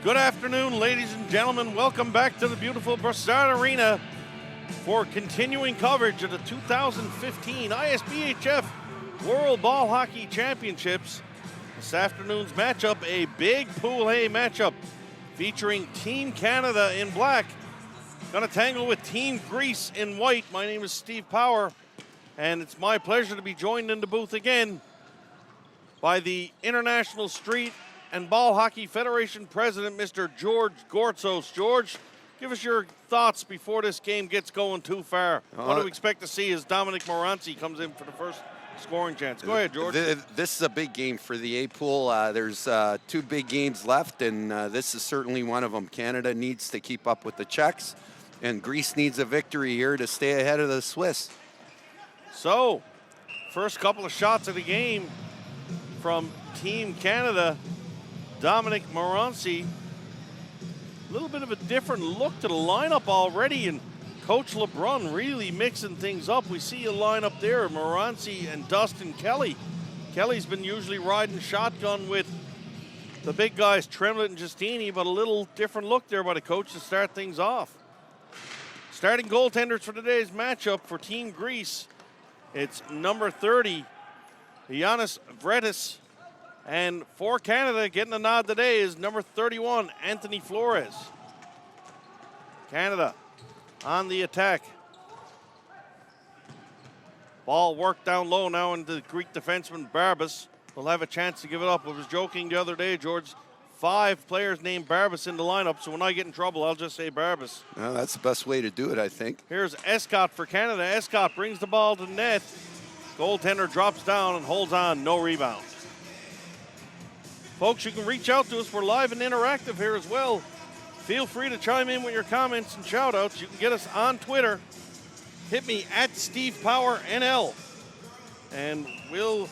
Good afternoon, ladies and gentlemen. Welcome back to the beautiful Brassard Arena for continuing coverage of the 2015 ISBHF World Ball Hockey Championships. This afternoon's matchup, a big Pool A matchup featuring Team Canada in black. Gonna tangle with Team Greece in white. My name is Steve Power, and it's my pleasure to be joined in the booth again by the International Street and Ball Hockey Federation President, Mr. George Gortzos. George, give us your thoughts before this game gets going too far. What do we expect to see as Dominic Moranci comes in for the first scoring chance? Go ahead, George. This is a big game for the A pool. There's two big games left, and this is certainly one of them. Canada needs to keep up with the Czechs, and Greece needs a victory here to stay ahead of the Swiss. So, first couple of shots of the game from Team Canada. Dominic Moranci, a little bit of a different look to the lineup already, and Coach LeBrun really mixing things up. We see a lineup there, Moranci and Dustin Kelly. Kelly's been usually riding shotgun with the big guys, Tremlett and Giustini, but a little different look there by the coach to start things off. Starting goaltenders for today's matchup for Team Greece, it's number 30, Giannis Vretis. And for Canada, getting a nod today is number 31, Anthony Flores. Canada on the attack. Ball worked down low now into the Greek defenseman Barbas. Will have a chance to give it up. I was joking the other day, George. 5 players named Barbas in the lineup, so when I get in trouble, I'll just say Barbas. Well, that's the best way to do it, I think. Here's Escott for Canada. Escott brings the ball to the net. Goaltender drops down and holds on, no rebound. Folks, you can reach out to us. We're live and interactive here as well. Feel free to chime in with your comments and shout-outs. You can get us on Twitter. Hit me at StevePowerNL. And we'll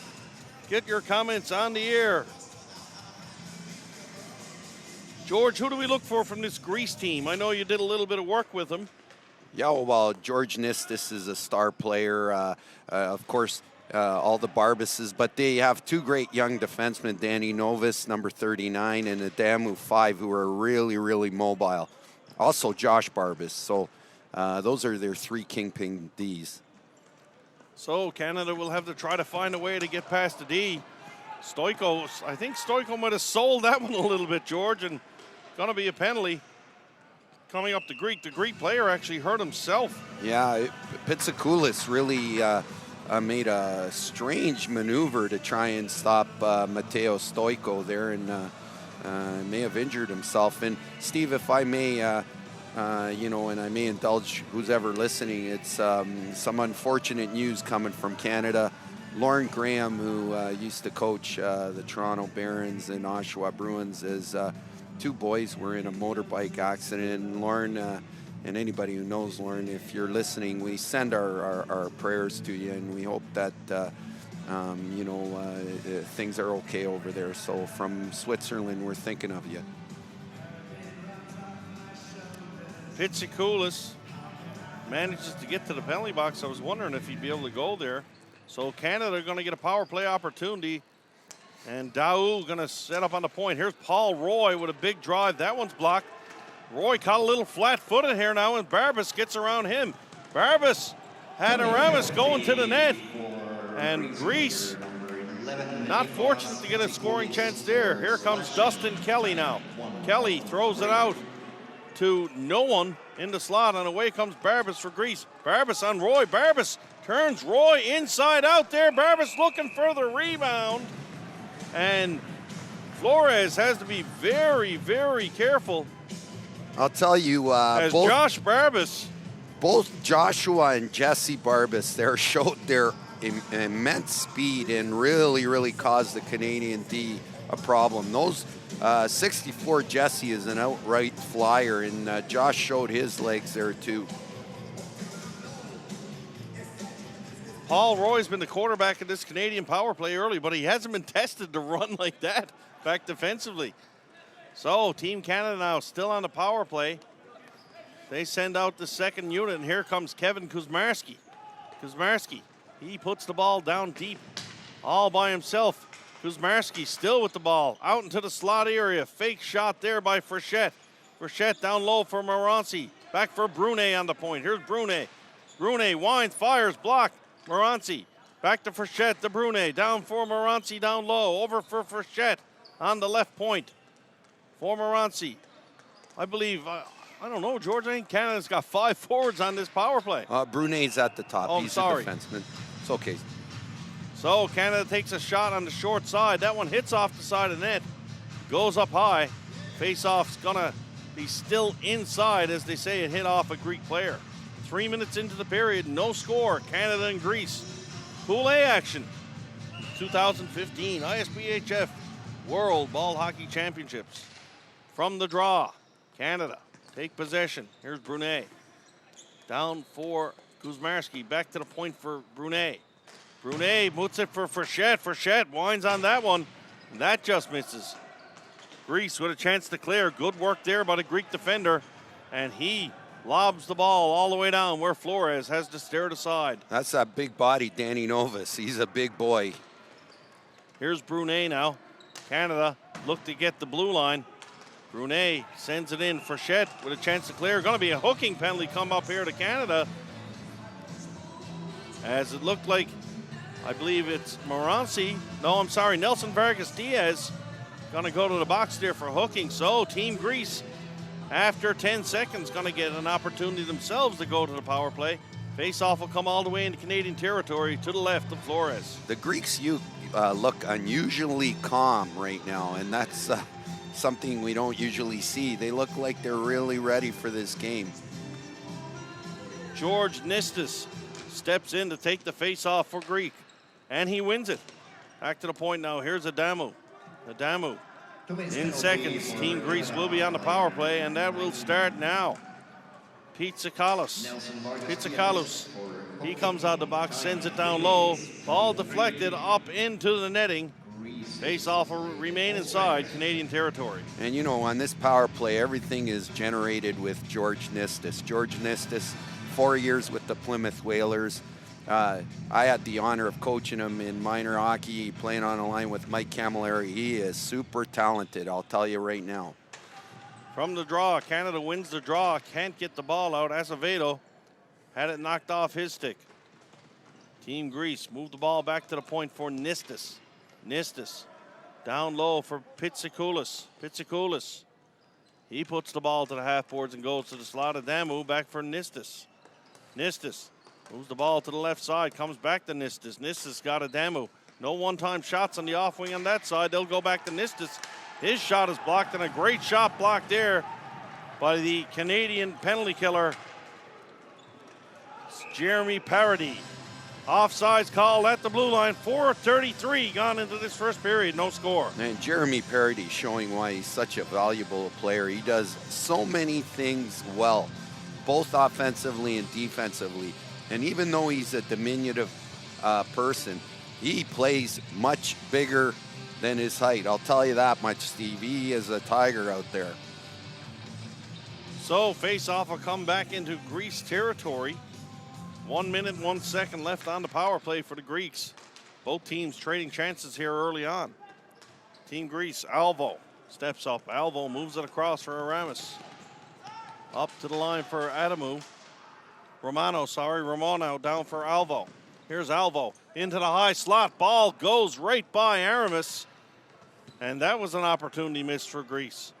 get your comments on the air. George, who do we look for from this Greece team? I know you did a little bit of work with them. Yeah, well, George Nistis is a star player. Of course, all the Barbases, but they have 2 great young defensemen, Danny Novis, number 39, and Adamu 5, who are really, really mobile. Also, Josh Barbas. So those are their 3 kingpin Ds. So Canada will have to try to find a way to get past the D. Stoico, I think Stoico might have sold that one a little bit, George, and going to be a penalty coming up to Greek. The Greek player actually hurt himself. Yeah, Pitsakoulis really made a strange maneuver to try and stop Matteo Stoico there, and may have injured himself. And Steve, if I may, and I may indulge who's ever listening, it's some unfortunate news coming from Canada. Lauren Graham, who used to coach the Toronto Barons and Oshawa Bruins, is 2 boys were in a motorbike accident. And Lauren, and anybody who knows Lauren, if you're listening, we send our prayers to you, and we hope that things are okay over there. So from Switzerland, we're thinking of you. Pitsakoulis manages to get to the penalty box. I was wondering if he'd be able to go there. So Canada are going to get a power play opportunity, and Daou going to set up on the point. Here's Paul Roy with a big drive. That one's blocked. Roy caught a little flat-footed here now, and Barbas gets around him. Barbas had Aramis going to the net, and Greece not fortunate to get a scoring chance there. Here comes Dustin Kelly now. Kelly throws it out to no one in the slot, and away comes Barbas for Greece. Barbas on Roy. Barbas turns Roy inside out there. Barbas looking for the rebound, and Flores has to be very, very careful. I'll tell you, as Josh Barbas, both Joshua and Jesse Barbas there showed their immense speed and really, really caused the Canadian D a problem. Those 64 Jesse is an outright flyer, and Josh showed his legs there too. Paul Roy's been the quarterback of this Canadian power play early, but he hasn't been tested to run like that back defensively. So Team Canada now still on the power play. They send out the second unit, and here comes Kevin Kuzmarski. He puts the ball down deep all by himself. Kuzmarski still with the ball. Out into the slot area. Fake shot there by Frechette. Frechette down low for Morancy. Back for Brunet on the point. Here's Brunet. Brunet winds, fires, blocked. Morancy. Back to Frechette, to Brunet. Down for Morancy, down low. Over for Frechette on the left point. For Morancy. I believe, I don't know, George, I think Canada's got 5 forwards on this power play. Brunet's at the top. Oh, He's sorry. a defenseman. It's okay. So Canada takes a shot on the short side. That one hits off the side of the net. Goes up high. Face-off's gonna be still inside, as they say. It hit off a Greek player. 3 minutes into the period, no score. Canada and Greece. Pool A action. 2015 ISBHF World Ball Hockey Championships. From the draw, Canada take possession. Here's Brunet. Down for Kuzmarski. Back to the point for Brunet. Brunet puts it for Frechette. Frechette winds on that one. And that just misses. Greece with a chance to clear. Good work there by the Greek defender. And he lobs the ball all the way down where Flores has to stare it aside. That's that big body, Danny Novas. He's a big boy. Here's Brunet now. Canada look to get the blue line. Brunet sends it in. Frechette with a chance to clear. Going to be a hooking penalty come up here to Canada. As it looked like, I believe it's Morancy. No, I'm sorry, Nelson Vargas Diaz. Going to go to the box there for hooking. So Team Greece, after 10 seconds, going to get an opportunity themselves to go to the power play. Face-off will come all the way into Canadian territory to the left of Flores. The Greeks look unusually calm right now, and that's something we don't usually see. They look like they're really ready for this game. George Nistis steps in to take the face-off for Greek, and he wins it. Back to the point now. Here's Adamu. Adamu. In seconds, Team Greece will be on the power play, and that will start now. Pitsakalos. He comes out the box, sends it down low. Ball deflected up into the netting. Face-off will remain inside Canadian territory. And you know, on this power play, everything is generated with George Nistis. George Nistis, 4 years with the Plymouth Whalers. I had the honor of coaching him in minor hockey, playing on a line with Mike Camilleri. He is super talented, I'll tell you right now. From the draw, Canada wins the draw. Can't get the ball out. Acevedo had it knocked off his stick. Team Greece moved the ball back to the point for Nistis. Nistis down low for Pitsakoulis. Pitsakoulis. He puts the ball to the half boards and goes to the slot. Adamu back for Nistis. Nistis moves the ball to the left side, comes back to Nistis. Nistis got Adamu. No one-time shots on the off wing on that side. They'll go back to Nistis. His shot is blocked, and a great shot blocked there by the Canadian penalty killer, Jeremy Parody. Offsides call at the blue line. 4:33 gone into this first period. No score. And Jeremy Parody showing why he's such a valuable player. He does so many things well, both offensively and defensively. And even though he's a diminutive person, he plays much bigger than his height. I'll tell you that much, Steve. He is a tiger out there. So face-off will come back into Greece territory. 1 minute, 1 second left on the power play for the Greeks. Both teams trading chances here early on. Team Greece, Alvo steps up. Alvo moves it across for Aramis. Up to the line for Adamu. Romano down for Alvo. Here's Alvo into the high slot. Ball goes right by Aramis. And that was an opportunity missed for Greece.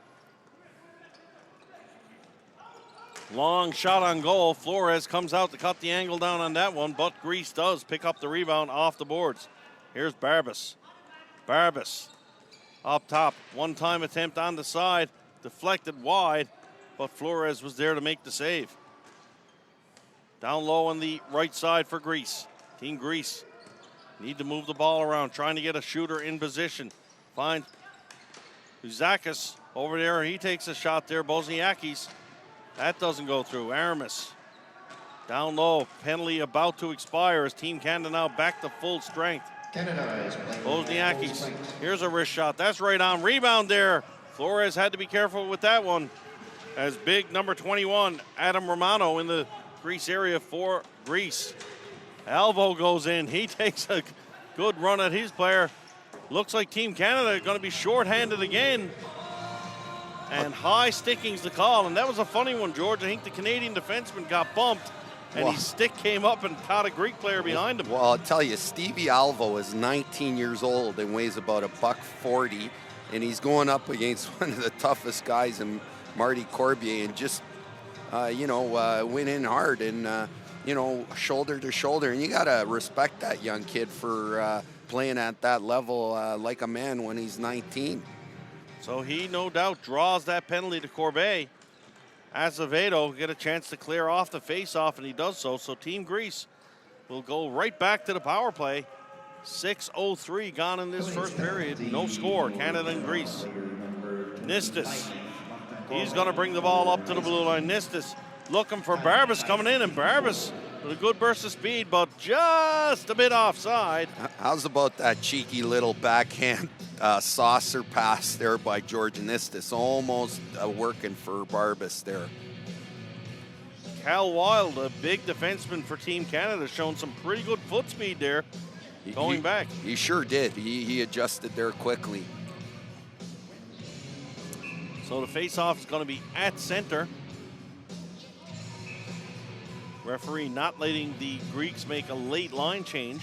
Long shot on goal. Flores comes out to cut the angle down on that one, but Greece does pick up the rebound off the boards. Here's Barbas. Barbas up top. One-time attempt on the side. Deflected wide, but Flores was there to make the save. Down low on the right side for Greece. Team Greece need to move the ball around, trying to get a shooter in position. Find Uzakis over there. He takes a shot there. Bosniakis. That doesn't go through. Aramis down low. Penalty about to expire as Team Canada now back to full strength. Bosniakis. Here's a wrist shot. That's right on. Rebound there. Flores had to be careful with that one. As big number 21, Adam Romano in the Greece area for Greece. Alvo goes in. He takes a good run at his player. Looks like Team Canada are going to be shorthanded again. And high sticking's the call. And that was a funny one, George. I think the Canadian defenseman got bumped, and his stick came up and caught a Greek player behind him. Well, I'll tell you, Stevie Alvo is 19 years old and weighs about $140, and he's going up against one of the toughest guys in Marty Corbier, and just, went in hard and, shoulder to shoulder. And you got to respect that young kid for playing at that level like a man when he's 19. So he, no doubt, draws that penalty to Corbeil. Azevedo get a chance to clear off the face-off, and he does so. So Team Greece will go right back to the power play. 6:03 gone in this first period. No score, Canada and Greece. Nistis, he's going to bring the ball up to the blue line. Nistis looking for Barbas coming in, and Barbas with a good burst of speed, but just a bit offside. How's about that cheeky little backhand saucer pass there by George Nistis? Almost working for Barbas there. Cal Wild, a big defenseman for Team Canada, showing some pretty good foot speed there. Going back. He sure did. He adjusted there quickly. So the face-off is going to be at center. Referee not letting the Greeks make a late line change.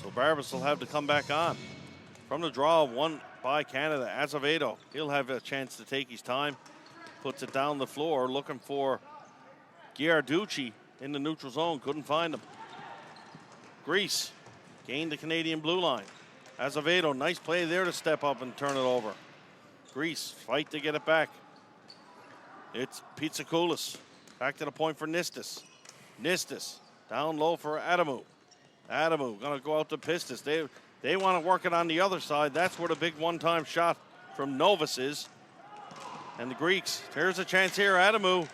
So Barbas will have to come back on. From the draw, one by Canada, Azevedo. He'll have a chance to take his time. Puts it down the floor, looking for Giarducci in the neutral zone. Couldn't find him. Greece gained the Canadian blue line. Azevedo, nice play there to step up and turn it over. Greece fight to get it back. It's Pizzakoulis. Back to the point for Nistis. Nistis down low for Adamu. Adamu gonna go out to Pistis. They want to work it on the other side. That's where the big one-time shot from Novus is. And the Greeks, there's a chance here. Adamu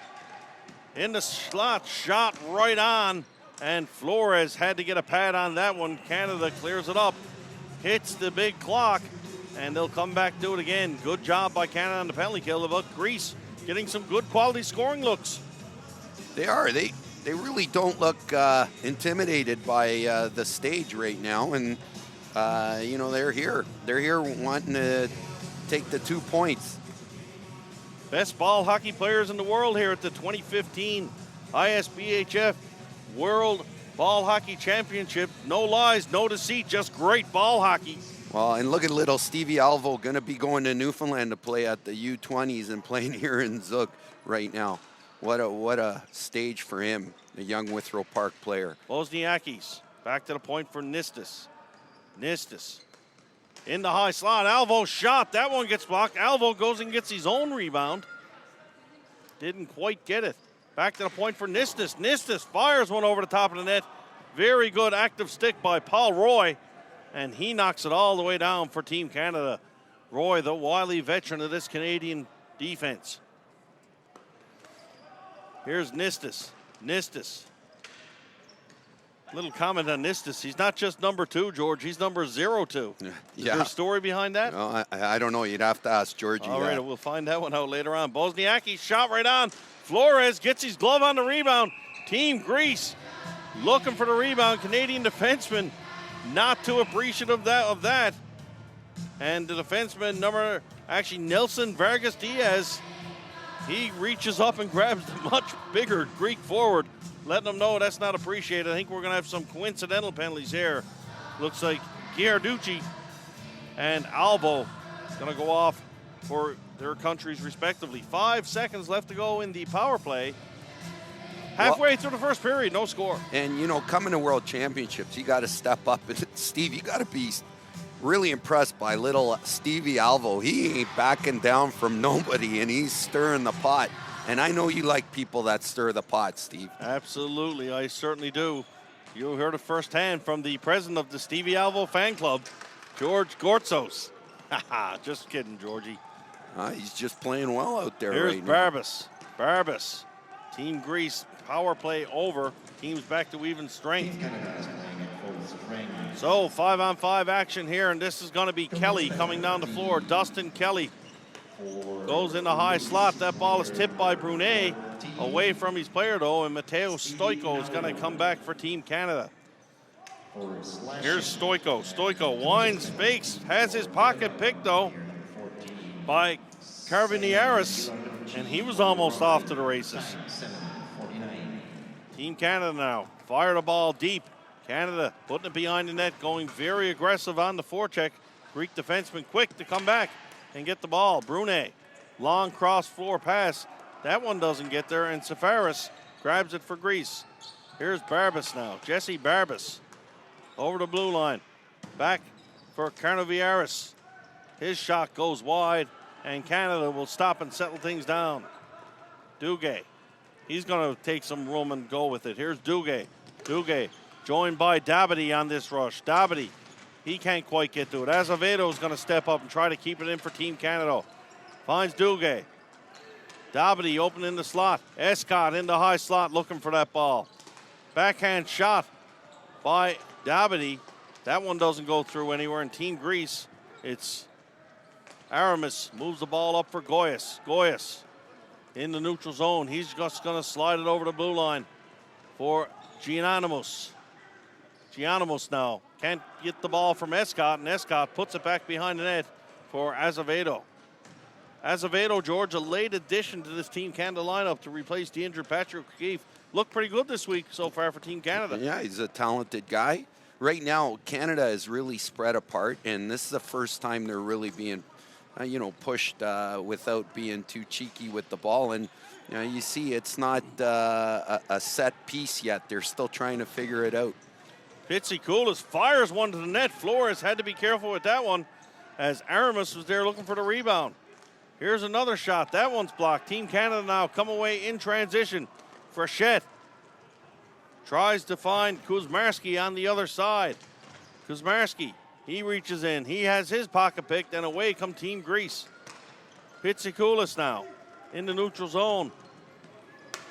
in the slot, shot right on. And Flores had to get a pad on that one. Canada clears it up, hits the big clock, and they'll come back, do it again. Good job by Canada on the penalty kill. About Greece getting some good quality scoring looks. They are. They really don't look intimidated by the stage right now. And, they're here. They're here wanting to take the 2 points. Best ball hockey players in the world here at the 2015 ISBHF World Ball Hockey Championship. No lies, no deceit, just great ball hockey. Well, and look at little Stevie Alvo going to be going to Newfoundland to play at the U20s and playing here in Zug right now. What a stage for him, a young Withrow Park player. Wozniakis back to the point for Nistis. Nistis in the high slot. Alvo shot. That one gets blocked. Alvo goes and gets his own rebound. Didn't quite get it. Back to the point for Nistis. Nistis fires one over the top of the net. Very good active stick by Paul Roy. And he knocks it all the way down for Team Canada. Roy, the wily veteran of this Canadian defense. Here's Nistis. Nistis. Little comment on Nistis. He's not just number 2, George. He's number 02. Yeah. Is there a story behind that? No, I don't know. You'd have to ask Georgie. All right, we'll find that one out later on. Wozniacki shot right on. Flores gets his glove on the rebound. Team Greece looking for the rebound. Canadian defenseman not too appreciative of that. And the defenseman Nelson Vargas Diaz, he reaches up and grabs the much bigger Greek forward, letting them know that's not appreciated. I think we're going to have some coincidental penalties here. Looks like Giarducci and Alvo going to go off for their countries respectively. 5 seconds left to go in the power play. Halfway through the first period, no score. And, coming to World Championships, you got to step up. And Steve, you got to be really impressed by little Stevie Alvo. He ain't backing down from nobody, and he's stirring the pot. And I know you like people that stir the pot, Steve. Absolutely, I certainly do. You heard it firsthand from the president of the Stevie Alvo fan club, George Gortzos. Just kidding, Georgie. He's just playing well out there. Here's right Barbas. Barbas. Team Greece, power play over. Team's back to even strength. So 5-on-5 action here, and this is going to be Kelly coming down the floor. Dustin Kelly goes in the high slot. That ball is tipped by Brunet away from his player, though, and Mateo Stoico is going to come back for Team Canada. Here's Stoico. Stoico winds, fakes, has his pocket picked though by Carviniaris, and he was almost off to the races. Team Canada now fire the ball deep. Canada putting it behind the net, going very aggressive on the forecheck. Greek defenseman quick to come back and get the ball. Brunet, long cross floor pass. That one doesn't get there, and Safaris grabs it for Greece. Here's Barbas now. Jesse Barbas over the blue line. Back for Carnaviaris. His shot goes wide, and Canada will stop and settle things down. Duguay. He's going to take some room and go with it. Here's Duguay. Duguay joined by Dabity on this rush. Dabity, he can't quite get to it. Azevedo is going to step up and try to keep it in for Team Canada. Finds Duguay. Dabity open in the slot. Escott in the high slot looking for that ball. Backhand shot by Dabity. That one doesn't go through anywhere. In Team Greece, it's Aramis moves the ball up for Goyas. Goyas in the neutral zone. He's just going to slide it over the blue line for Giananimous. Giananimous now can't get the ball from Escott, and Escott puts it back behind the net for Azevedo. Azevedo, George, a late addition to this Team Canada lineup to replace the injured Patrick O'Keefe. Looked pretty good this week so far for Team Canada. Yeah, he's a talented guy. Right now, Canada is really spread apart, and this is the first time they're really being, pushed without being too cheeky with the ball. And you see, it's not a set piece yet. They're still trying to figure it out. Pitsikulis fires one to the net. Flores had to be careful with that one as Aramis was there looking for the rebound. Here's another shot. That one's blocked. Team Canada now come away in transition. Frechette tries to find Kuzmarski on the other side. Kuzmarski, he reaches in. He has his pocket picked, and away come Team Greece. Pitsikulis now in the neutral zone.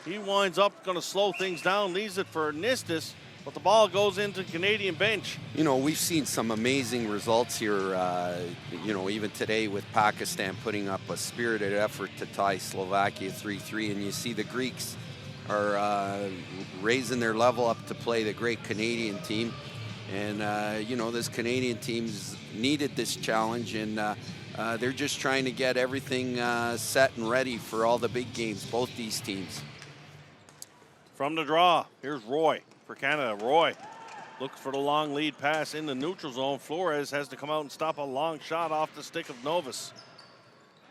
He winds up, going to slow things down, leaves it for Nistis, but the ball goes into the Canadian bench. We've seen some amazing results here, even today with Pakistan putting up a spirited effort to tie Slovakia 3-3, and you see the Greeks are raising their level up to play the great Canadian team. And, this Canadian team's needed this challenge, and they're just trying to get everything set and ready for all the big games, both these teams. From the draw, here's Roy for Canada. Roy looks for the long lead pass in the neutral zone. Flores has to come out and stop a long shot off the stick of Novus.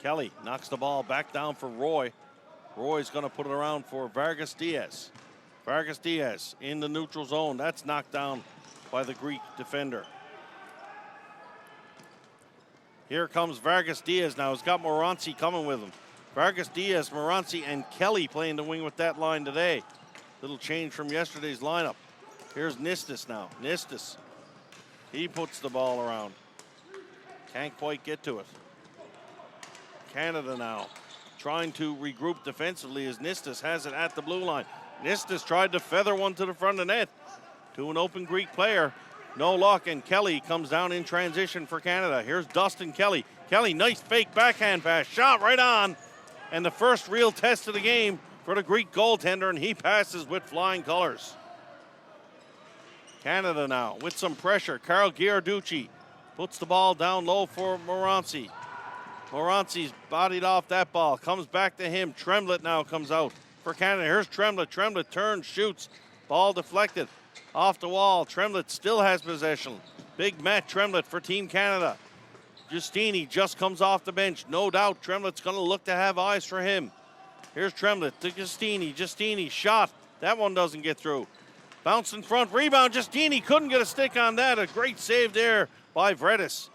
Kelly knocks the ball back down for Roy. Roy's going to put it around for Vargas Diaz. Vargas Diaz in the neutral zone. That's knocked down by the Greek defender. Here comes Vargas Diaz now. He's got Moranci coming with him. Vargas Diaz, Moranci, and Kelly playing the wing with that line today. Little change from yesterday's lineup. Here's Nistis now. Nistis. He puts the ball around. Can't quite get to it. Canada now trying to regroup defensively as Nistis has it at the blue line. Nistis tried to feather one to the front of the net to an open Greek player. No luck, and Kelly comes down in transition for Canada. Here's Dustin Kelly. Kelly, nice fake backhand pass. Shot right on. And the first real test of the game for the Greek goaltender, and he passes with flying colors. Canada now with some pressure. Carl Giarducci puts the ball down low for Moranci. Moranci's bodied off that ball. Comes back to him. Tremblett now comes out for Canada. Here's Tremblett. Tremblett turns, shoots. Ball deflected off the wall. Tremblett still has possession. Big Matt Tremblett for Team Canada. Giustini just comes off the bench. No doubt Tremblett's going to look to have eyes for him. Here's Tremblett to Giustini. Giustini shot. That one doesn't get through. Bounce in front. Rebound. Giustini couldn't get a stick on that. A great save there by Vredis.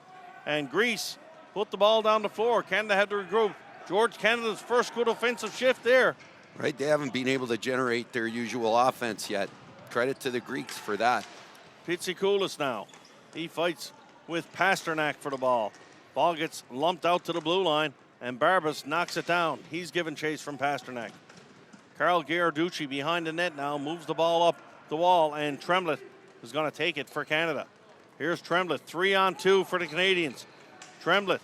And Greece put the ball down the floor. Canada had to regroup. George, Canada's first good offensive shift there. Right, they haven't been able to generate their usual offense yet. Credit to the Greeks for that. Pitsikulis now. He fights with Pasternak for the ball. Ball gets lumped out to the blue line, and Barbas knocks it down. He's given chase from Pasternak. Carl Giarducci behind the net now, moves the ball up the wall, and Tremblett is going to take it for Canada. Here's Tremblett, 3-on-2 for the Canadians. Tremblett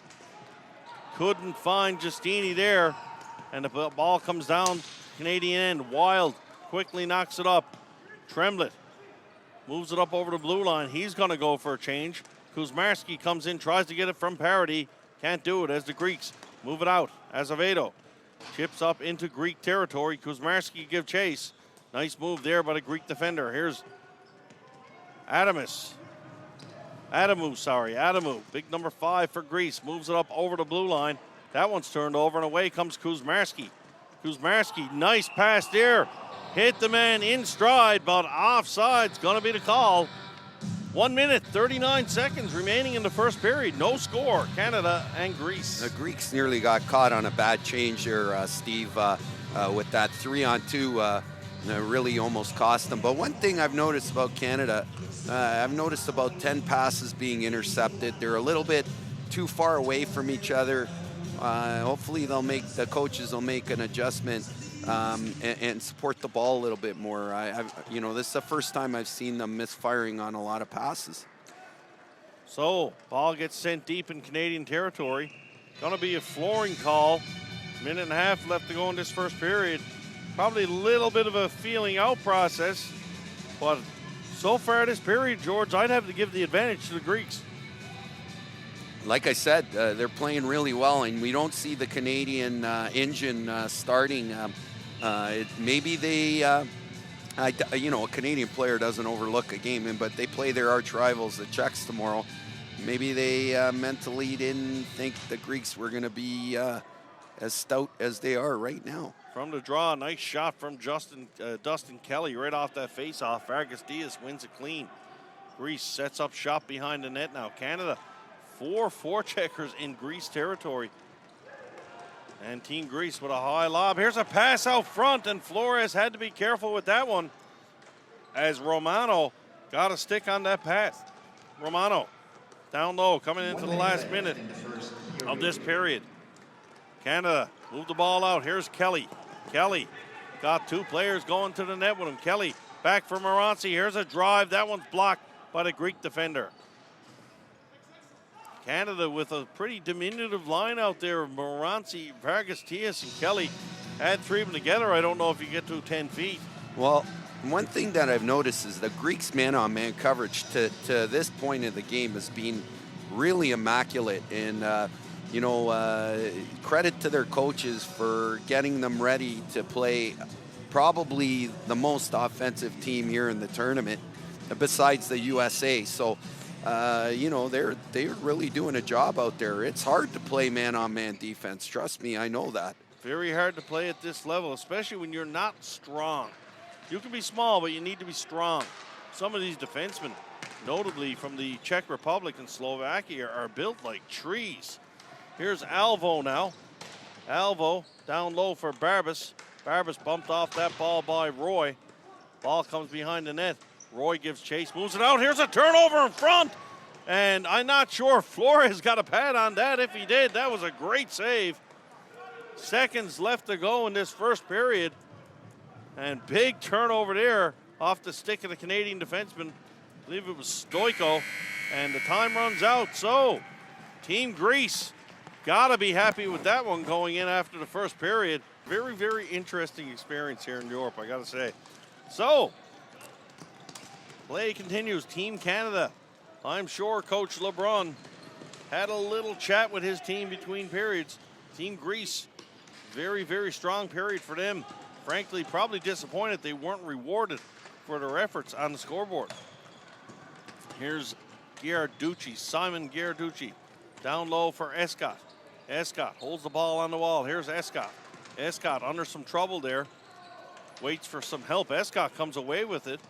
couldn't find Giustini there, and the ball comes down Canadian end. Wild quickly knocks it up. Tremblett Moves it up over the blue line. He's going to go for a change. Kuzmarski comes in, tries to get it from Parody. Can't do it as the Greeks move it out. Azevedo chips up into Greek territory. Kuzmarski give chase. Nice move there by the Greek defender. Here's Adamu, big number 5 for Greece. Moves it up over the blue line. That one's turned over, and away comes Kuzmarski. Kuzmarski, nice pass there. Hit the man in stride, but offside's going to be the call. 1 minute, 39 seconds remaining in the first period. No score, Canada and Greece. The Greeks nearly got caught on a bad change there, Steve, with that 3-on-2. Really almost cost them. But one thing I've noticed about Canada, I've noticed about 10 passes being intercepted. They're a little bit too far away from each other. Hopefully the coaches will make an adjustment and support the ball a little bit more. This is the first time I've seen them misfiring on a lot of passes. So, ball gets sent deep in Canadian territory. Going to be a flooring call. Minute and a half left to go in this first period. Probably a little bit of a feeling out process, but so far this period, George, I'd have to give the advantage to the Greeks. Like I said, they're playing really well, and we don't see the Canadian engine starting. Maybe they, a Canadian player doesn't overlook a game, but they play their arch rivals, the Czechs, tomorrow. Maybe they mentally didn't think the Greeks were going to be as stout as they are right now. From the draw, nice shot from Dustin Kelly right off that face-off. Vargas Diaz wins it clean. Greece sets up shop behind the net now. Canada, 4 forecheckers in Greece territory. And Team Greece with a high lob. Here's a pass out front, and Flores had to be careful with that one as Romano got a stick on that pass. Romano down low, coming into the last minute of this period. Canada move the ball out. Here's Kelly. Kelly got 2 players going to the net with him. Kelly back for Moranci. Here's a drive. That one's blocked by the Greek defender. Canada with a pretty diminutive line out there. Moranci, Vargas Diaz, and Kelly. Add 3 of them together, I don't know if you get to 10 feet. Well, one thing that I've noticed is the Greeks' man-on-man coverage to this point of the game has been really immaculate. And credit to their coaches for getting them ready to play probably the most offensive team here in the tournament, besides the USA. So, they're really doing a job out there. It's hard to play man-on-man defense. Trust me, I know that. Very hard to play at this level, especially when you're not strong. You can be small, but you need to be strong. Some of these defensemen, notably from the Czech Republic and Slovakia, are built like trees. Here's Alvo now. Alvo down low for Barbas. Barbas bumped off that ball by Roy. Ball comes behind the net. Roy gives chase, moves it out. Here's a turnover in front. And I'm not sure Flores got a pad on that. If he did, that was a great save. Seconds left to go in this first period. And big turnover there off the stick of the Canadian defenseman. I believe it was Stoico. And the time runs out. So, Team Greece got to be happy with that one going in after the first period. Very, very interesting experience here in Europe, I got to say. So, play continues. Team Canada. I'm sure Coach LeBrun had a little chat with his team between periods. Team Greece, very, very strong period for them. Frankly, probably disappointed they weren't rewarded for their efforts on the scoreboard. Here's Ghiarducci, Simon Ghiarducci, down low for Escott. Escott holds the ball on the wall. Here's Escott. Escott under some trouble there. Waits for some help. Escott comes away with it.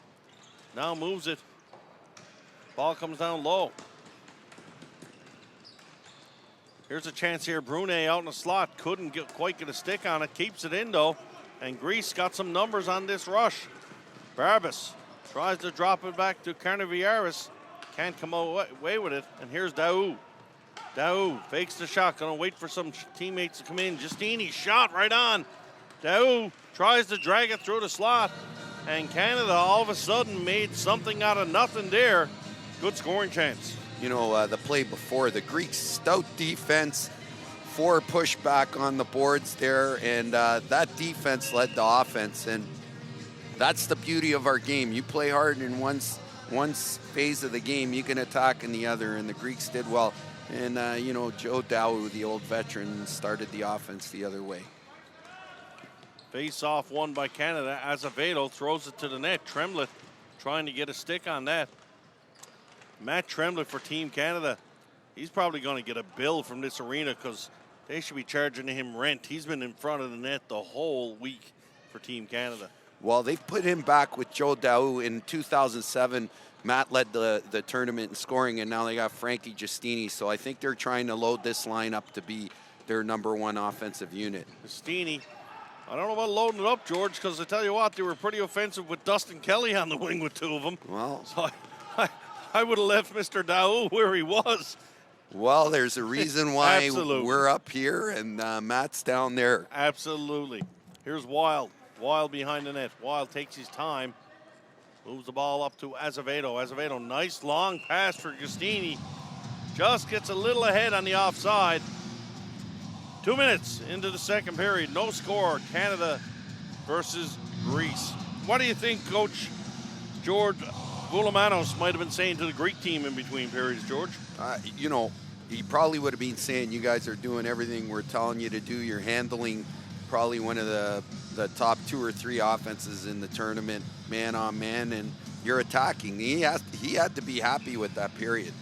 Now moves it. Ball comes down low. Here's a chance here. Brunet out in the slot. Couldn't quite get a stick on it. Keeps it in, though. And Greece got some numbers on this rush. Barbas tries to drop it back to Carniviaris. Can't come away with it. And here's Daou. Daou fakes the shot. Gonna wait for some teammates to come in. Giustini shot right on. Daou tries to drag it through the slot. And Canada all of a sudden made something out of nothing there. Good scoring chance. The play before, the Greeks' stout defense, 4 pushback on the boards there, and that defense led the offense. And that's the beauty of our game. You play hard in one one phase of the game, you can attack in the other, and the Greeks did well. And, Joe Dow, the old veteran, started the offense the other way. Face off won by Canada. Azevedo throws it to the net. Tremblett trying to get a stick on that. Matt Tremblett for Team Canada. He's probably going to get a bill from this arena because they should be charging him rent. He's been in front of the net the whole week for Team Canada. Well, they've put him back with Joe Dow in 2007. Matt led the tournament in scoring, and now they got Frankie Giustini. So I think they're trying to load this lineup to be their number one offensive unit. Giustini, I don't know about loading it up, George, because I tell you what, they were pretty offensive with Dustin Kelly on the wing with two of them. Well, so I would have left Mr. Dow where he was. Well, there's a reason why we're up here and Matt's down there. Absolutely. Here's Wild. Wild behind the net. Wild takes his time. Moves the ball up to Azevedo. Azevedo, nice long pass for Giustini. Just gets a little ahead on the offside. 2 minutes into the second period. No score. Canada versus Greece. What do you think, Coach George Voulimanos might have been saying to the Greek team in between periods, George? He probably would have been saying, you guys are doing everything we're telling you to do. You're handling probably one of the top 2 or 3 offenses in the tournament, man on man, and you're attacking. He had to be happy with that period.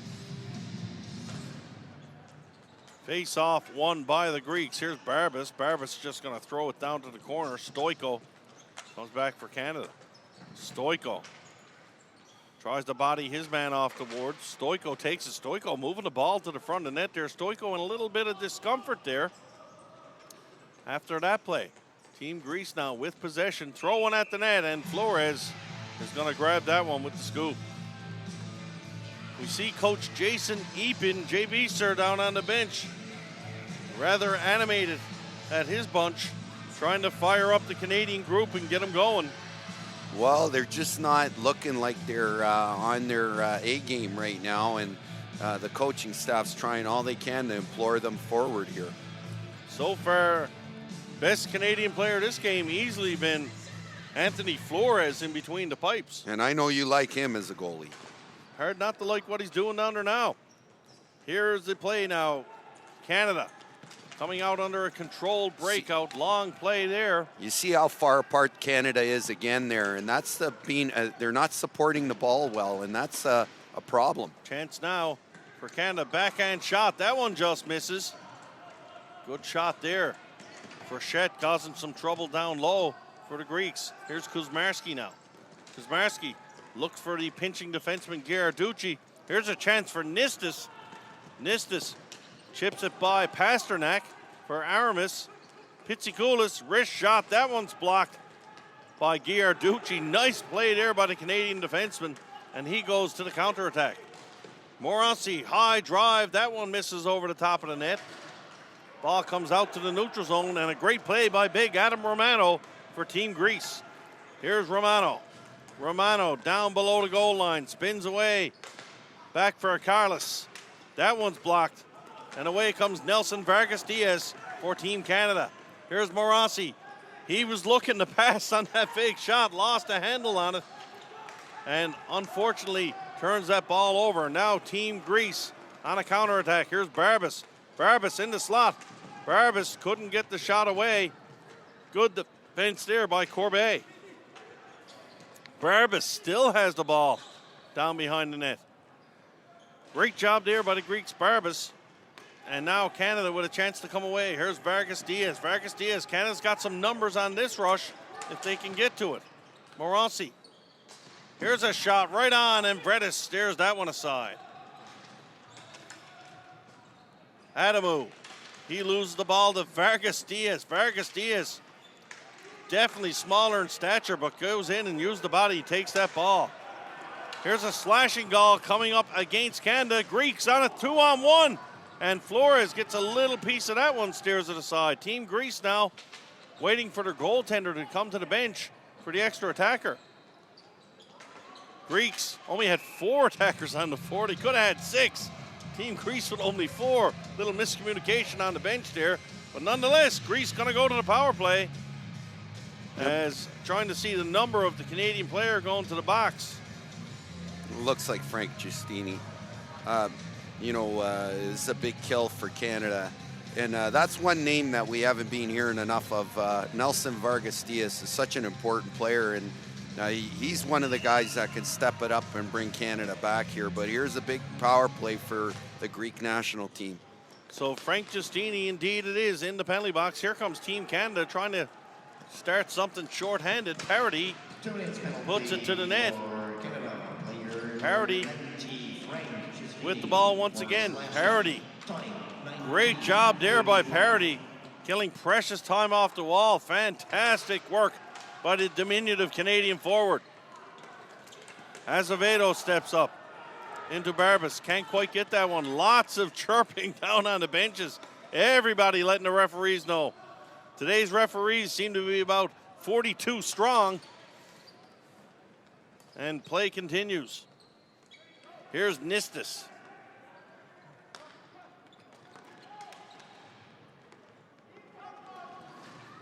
Face off won by the Greeks. Here's Barbas. Barbas just going to throw it down to the corner. Stoico comes back for Canada. Stoico tries to body his man off the board. Stoico takes it. Stoico moving the ball to the front of the net there. Stoico in a little bit of discomfort there after that play. Team Greece now with possession. Throw one at the net, and Flores is going to grab that one with the scoop. We see Coach Jason Eapen, JB sir, down on the bench. Rather animated at his bunch, trying to fire up the Canadian group and get them going. Well, they're just not looking like they're on their A game right now, and the coaching staff's trying all they can to implore them forward here. So far, best Canadian player this game easily been Anthony Flores in between the pipes. And I know you like him as a goalie. Hard not to like what he's doing down there now. Here's the play now. Canada coming out under a controlled breakout. Long play there. You see how far apart Canada is again there, and that's they're not supporting the ball well, and that's a problem. Chance now for Canada. Backhand shot. That one just misses. Good shot there. Frechette causing some trouble down low for the Greeks. Here's Kuzmarski now. Kuzmarski looks for the pinching defenseman Ghiarducci. Here's a chance for Nistis. Nistis chips it by Pasternak for Aramis. Pitsikulis, wrist shot. That one's blocked by Ghiarducci. Nice play there by the Canadian defenseman, and he goes to the counterattack. Morancy, high drive. That one misses over the top of the net. Ball comes out to the neutral zone, and a great play by big Adam Romano for Team Greece. Here's Romano. Romano down below the goal line, spins away. Back for Carlos. That one's blocked. And away comes Nelson Vargas Diaz for Team Canada. Here's Morancy. He was looking to pass on that fake shot, lost a handle on it, and unfortunately turns that ball over. Now Team Greece on a counterattack. Here's Barbas. Barbas in the slot. Barbas couldn't get the shot away. Good defense there by Corbet. Barbas still has the ball down behind the net. Great job there by the Greeks, Barbas. And now Canada with a chance to come away. Here's Vargas Diaz. Vargas Diaz. Canada's got some numbers on this rush if they can get to it. Morancy. Here's a shot right on, and Bredis steers that one aside. Adamu. He loses the ball to Vargas Diaz. Vargas Diaz, definitely smaller in stature, but goes in and uses the body. He takes that ball. Here's a slashing goal coming up against Canada. Greeks on a 2-on-1. And Flores gets a little piece of that one, steers it aside. Team Greece now waiting for their goaltender to come to the bench for the extra attacker. Greeks only had 4 attackers on the floor. They could have had 6. Team Greece with only 4. Little miscommunication on the bench there. But nonetheless, Greece going to go to the power play as trying to see the number of the Canadian player going to the box. Looks like Frank Giustini. Is a big kill for Canada. And that's one name that we haven't been hearing enough of. Nelson Vargas Diaz is such an important player, and he's one of the guys that can step it up and bring Canada back here. But here's a big power play for the Greek national team. So Frank Giustini, indeed it is, in the penalty box. Here comes Team Canada trying to start something short-handed. Parody puts it to the net. Parody with the ball once again. Parody. Great job there by Parody, killing precious time off the wall. Fantastic work by the diminutive Canadian forward. Azevedo steps up into Barbas. Can't quite get that one. Lots of chirping down on the benches. Everybody letting the referees know. Today's referees seem to be about 42 strong. And play continues. Here's Nistis.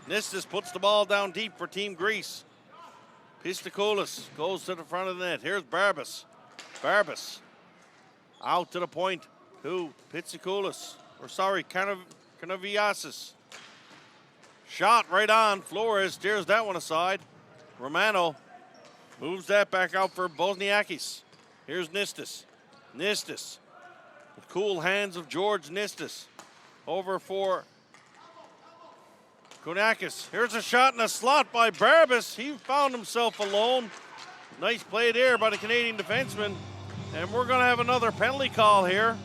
Nistis puts the ball down deep for Team Greece. Pistakoulis goes to the front of the net. Here's Barbas. Barbas out to the point to Pistakoulis. Karnaviasis. Shot right on. Flores steers that one aside. Romano moves that back out for Bosniakis. Here's Nistis. Nistis. The cool hands of George Nistis. Over for Kunakis. Here's a shot in a slot by Barbas. He found himself alone. Nice play there by the Canadian defenseman. And we're going to have another penalty call here.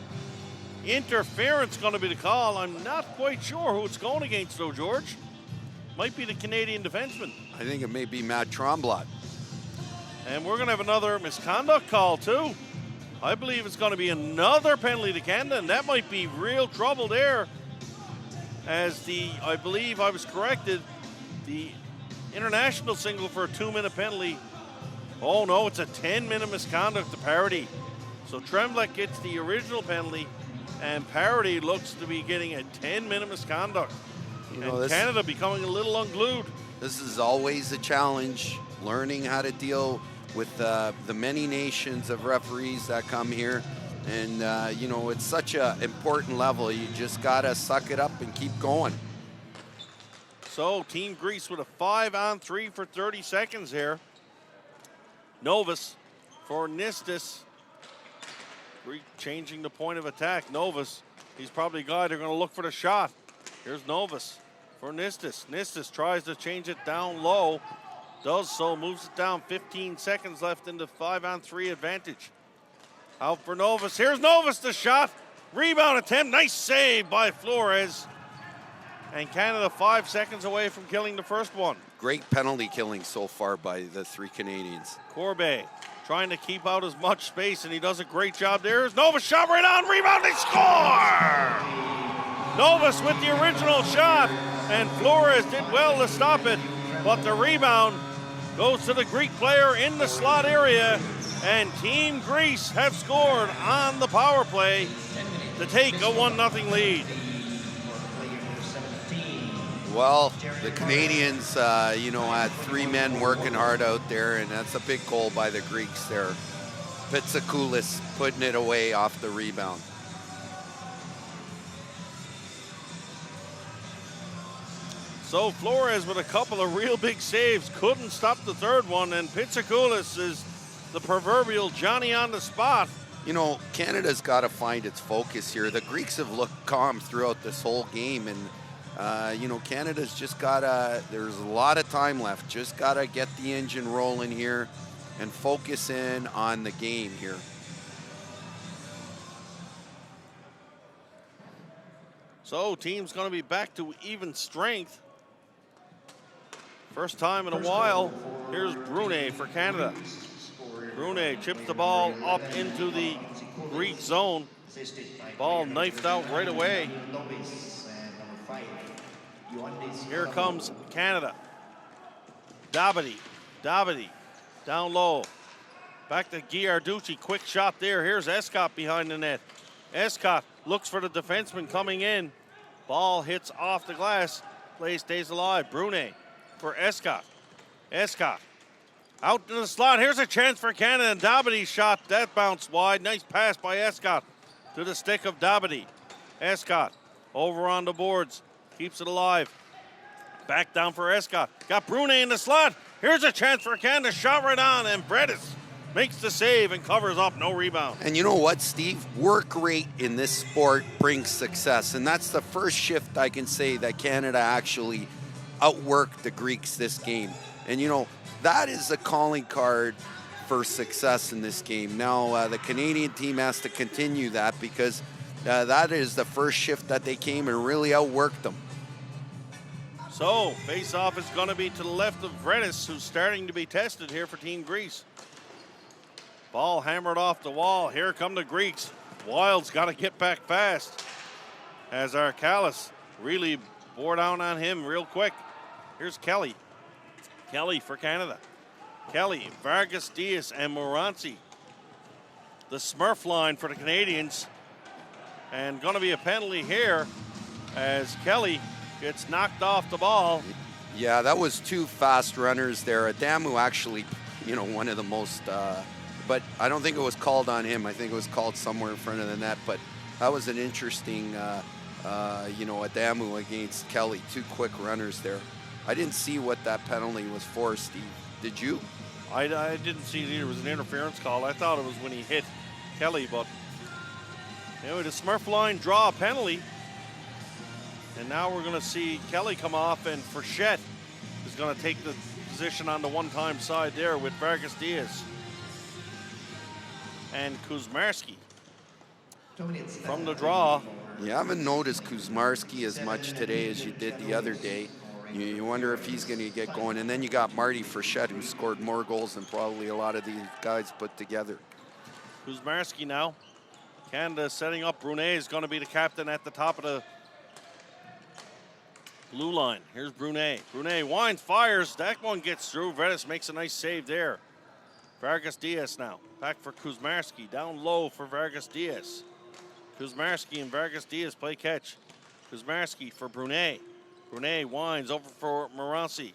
Interference going to be the call. I'm not quite sure who it's going against, though, George. Might be the Canadian defenseman. I think it may be Matt Tromblot. And we're going to have another misconduct call, too. I believe it's going to be another penalty to Canada, and that might be real trouble there. As I believe I was corrected, the international single for a 2-minute penalty. Oh no, it's a 10-minute misconduct to Parody. So Tremblay gets the original penalty, and Parody looks to be getting a 10-minute misconduct. And Canada becoming a little unglued. This is always a challenge, learning how to deal with the many nations of referees that come here. And, it's such an important level. You just got to suck it up and keep going. So, Team Greece with a 5-on-3 for 30 seconds here. Novus for Nistis. Greek changing the point of attack. Novus, he's probably a guy they're going to look for the shot. Here's Novus for Nistis. Nistis tries to change it down low. Does so, moves it down. 15 seconds left in the 5-on-3 advantage. Out for Novus. Here's Novus, the shot. Rebound attempt. Nice save by Flores. And Canada 5 seconds away from killing the first one. Great penalty killing so far by the three Canadians. Corbeil trying to keep out as much space, and he does a great job there. Here's Novus, shot right on. Rebound, they score! Novus with the original shot, and Flores did well to stop it. But the rebound goes to the Greek player in the slot area. And Team Greece have scored on the power play to take a 1-0 lead. Well, the Canadians, had 3 men working hard out there, and that's a big goal by the Greeks there. Pitsakoulis putting it away off the rebound. So Flores with a couple of real big saves, couldn't stop the third one, and Pitsakoulis is the proverbial Johnny on the spot. Canada's got to find its focus here. The Greeks have looked calm throughout this whole game, and Canada's just got to, there's a lot of time left. Just got to get the engine rolling here and focus in on the game here. So team's going to be back to even strength. First time in a while. Here's Brunet for Canada. Brunet chips the ball up into the Greek zone. Ball knifed out right away. Here comes Canada. Davidi down low. Back to Giarducci, quick shot there. Here's Escott behind the net. Escott looks for the defenseman coming in. Ball hits off the glass. Play stays alive. Brunet for Escott. Escott Out in the slot. Here's a chance for Canada. And Dabity shot. That bounced wide. Nice pass by Escott to the stick of Dabity. Escott over on the boards. Keeps it alive. Back down for Escott. Got Brunet in the slot. Here's a chance for Canada. Shot right on. And Bredis makes the save and covers up. No rebound. And you know what, Steve? Work rate in this sport brings success. And that's the first shift I can say that Canada actually outworked the Greeks this game. And, you know, that is a calling card for success in this game. Now, the Canadian team has to continue that because that is the first shift that they came and really outworked them. So, face-off is going to be to the left of Bredis, who's starting to be tested here for Team Greece. Ball hammered off the wall. Here come the Greeks. Wild's got to get back fast as Arkalis really bore down on him real quick. Here's Kelly. Kelly for Canada. Kelly, Vargas Diaz, and Moranci. The Smurf line for the Canadians. And going to be a penalty here as Kelly gets knocked off the ball. Yeah, that was two fast runners there. Adamu actually, you know, one of the most, but I don't think it was called on him. I think it was called somewhere in front of the net. But that was an interesting, you know, Adamu against Kelly. Two quick runners there. I didn't see what that penalty was for, Steve. Did you? I didn't see it either. It was an interference call. I thought it was when he hit Kelly, but anyway, the Smurf line draw a penalty. And now we're going to see Kelly come off, and Frechette is going to take the position on the one-time side there with Vargas Diaz and Kuzmarski from the draw. You haven't noticed Kuzmarski as much today as you did the other day. You wonder if he's going to get going. And then you got Marty Frechette, who scored more goals than probably a lot of these guys put together. Kuzmarski now. Canada setting up. Brunet is going to be the captain at the top of the blue line. Here's Brunet. Brunet winds, fires. That one gets through. Bredis makes a nice save there. Vargas Diaz now. Back for Kuzmarski. Down low for Vargas Diaz. Kuzmarski and Vargas Diaz play catch. Kuzmarski for Brunet. Brunet winds over for Moranci.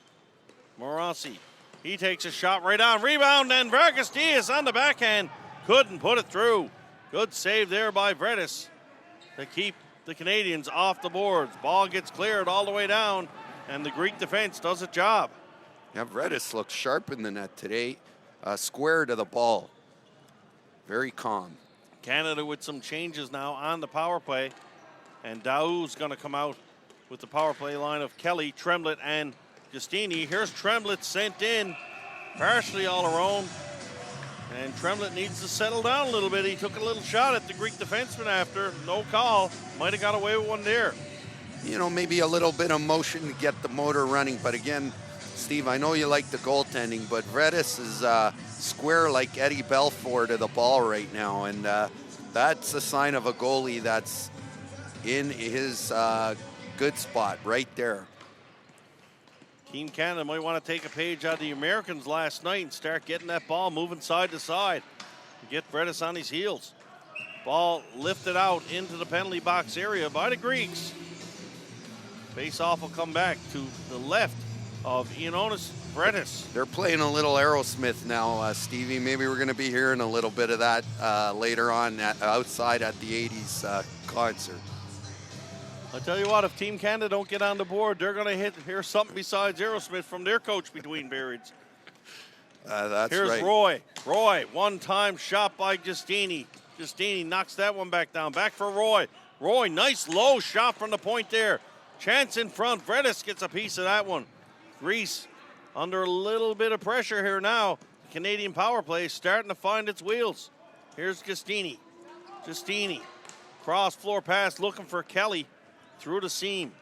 Moranci. He takes a shot right on. Rebound, and Vargas Diaz on the backhand. Couldn't put it through. Good save there by Bredis to keep the Canadians off the boards. Ball gets cleared all the way down, and the Greek defense does its job. Yeah, Bredis looks sharp in the net today. Square to the ball. Very calm. Canada with some changes now on the power play, and Daou's going to come out with the power play line of Kelly, Tremblett, and Giustini. Here's Tremblett sent in, partially all around, and Tremblett needs to settle down a little bit. He took a little shot at the Greek defenseman after, no call. Might have got away with one there. You know, maybe a little bit of motion to get the motor running, but again, Steve, I know you like the goaltending, but Bredis is square like Eddie Belfour to the ball right now, and that's a sign of a goalie that's in his good spot right there. Team Canada might want to take a page out of the Americans last night and start getting that ball moving side to side. Get Bredis on his heels. Ball lifted out into the penalty box area by the Greeks. Face-off will come back to the left of Ioannis Bredis. They're playing a little Aerosmith now, Stevie. Maybe we're going to be hearing a little bit of that later on outside at the 80s concert. I'll tell you what, if Team Canada don't get on the board, they're going to hear something besides Aerosmith from their coach between periods. That's Here's right. Roy. Roy, one-time shot by Giustini. Giustini knocks that one back down. Back for Roy. Roy, nice low shot from the point there. Chance in front. Bredis gets a piece of that one. Greece under a little bit of pressure here now. The Canadian power play is starting to find its wheels. Here's Giustini. Giustini. Cross floor pass looking for Kelly. Through the seam.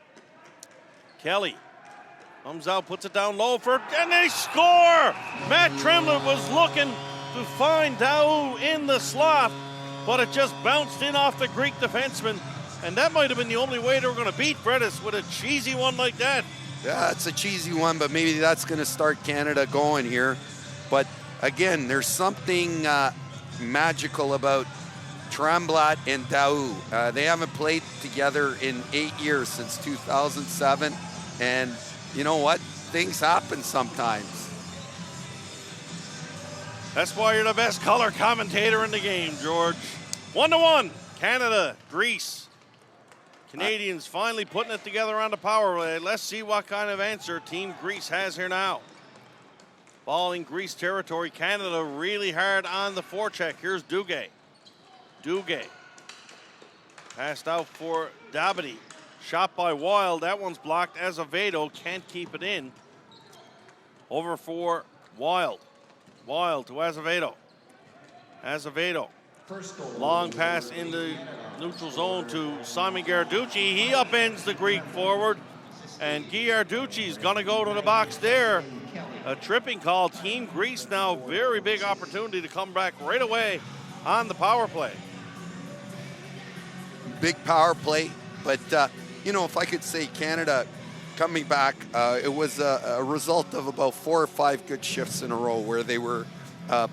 Kelly comes out, puts it down low and they score! Matt Tremblett was looking to find Daou in the slot, but it just bounced in off the Greek defenseman, and that might have been the only way they were going to beat Bredis with a cheesy one like that. Yeah, it's a cheesy one, but maybe that's going to start Canada going here. But again, there's something magical about Tremblett and Daou. They haven't played together in 8 years, since 2007. And you know what? Things happen sometimes. That's why you're the best color commentator in the game, George. 1-1, Canada, Greece. Canadians finally putting it together on the power play. Let's see what kind of answer Team Greece has here now. Ball in Greece territory. Canada really hard on the forecheck. Here's Duguay. Duguay. Passed out for Dabity. Shot by Wild. That one's blocked. Azevedo can't keep it in. Over for Wild. Wild to Azevedo. Azevedo. Long pass in the neutral zone to Simon Giarducci. He upends the Greek forward. And Giarducci's going to go to the box there. A tripping call. Team Greece now, very big opportunity to come back right away on the power play. Big power play. But, you know, if I could say Canada coming back, it was a result of about 4 or 5 good shifts in a row where they were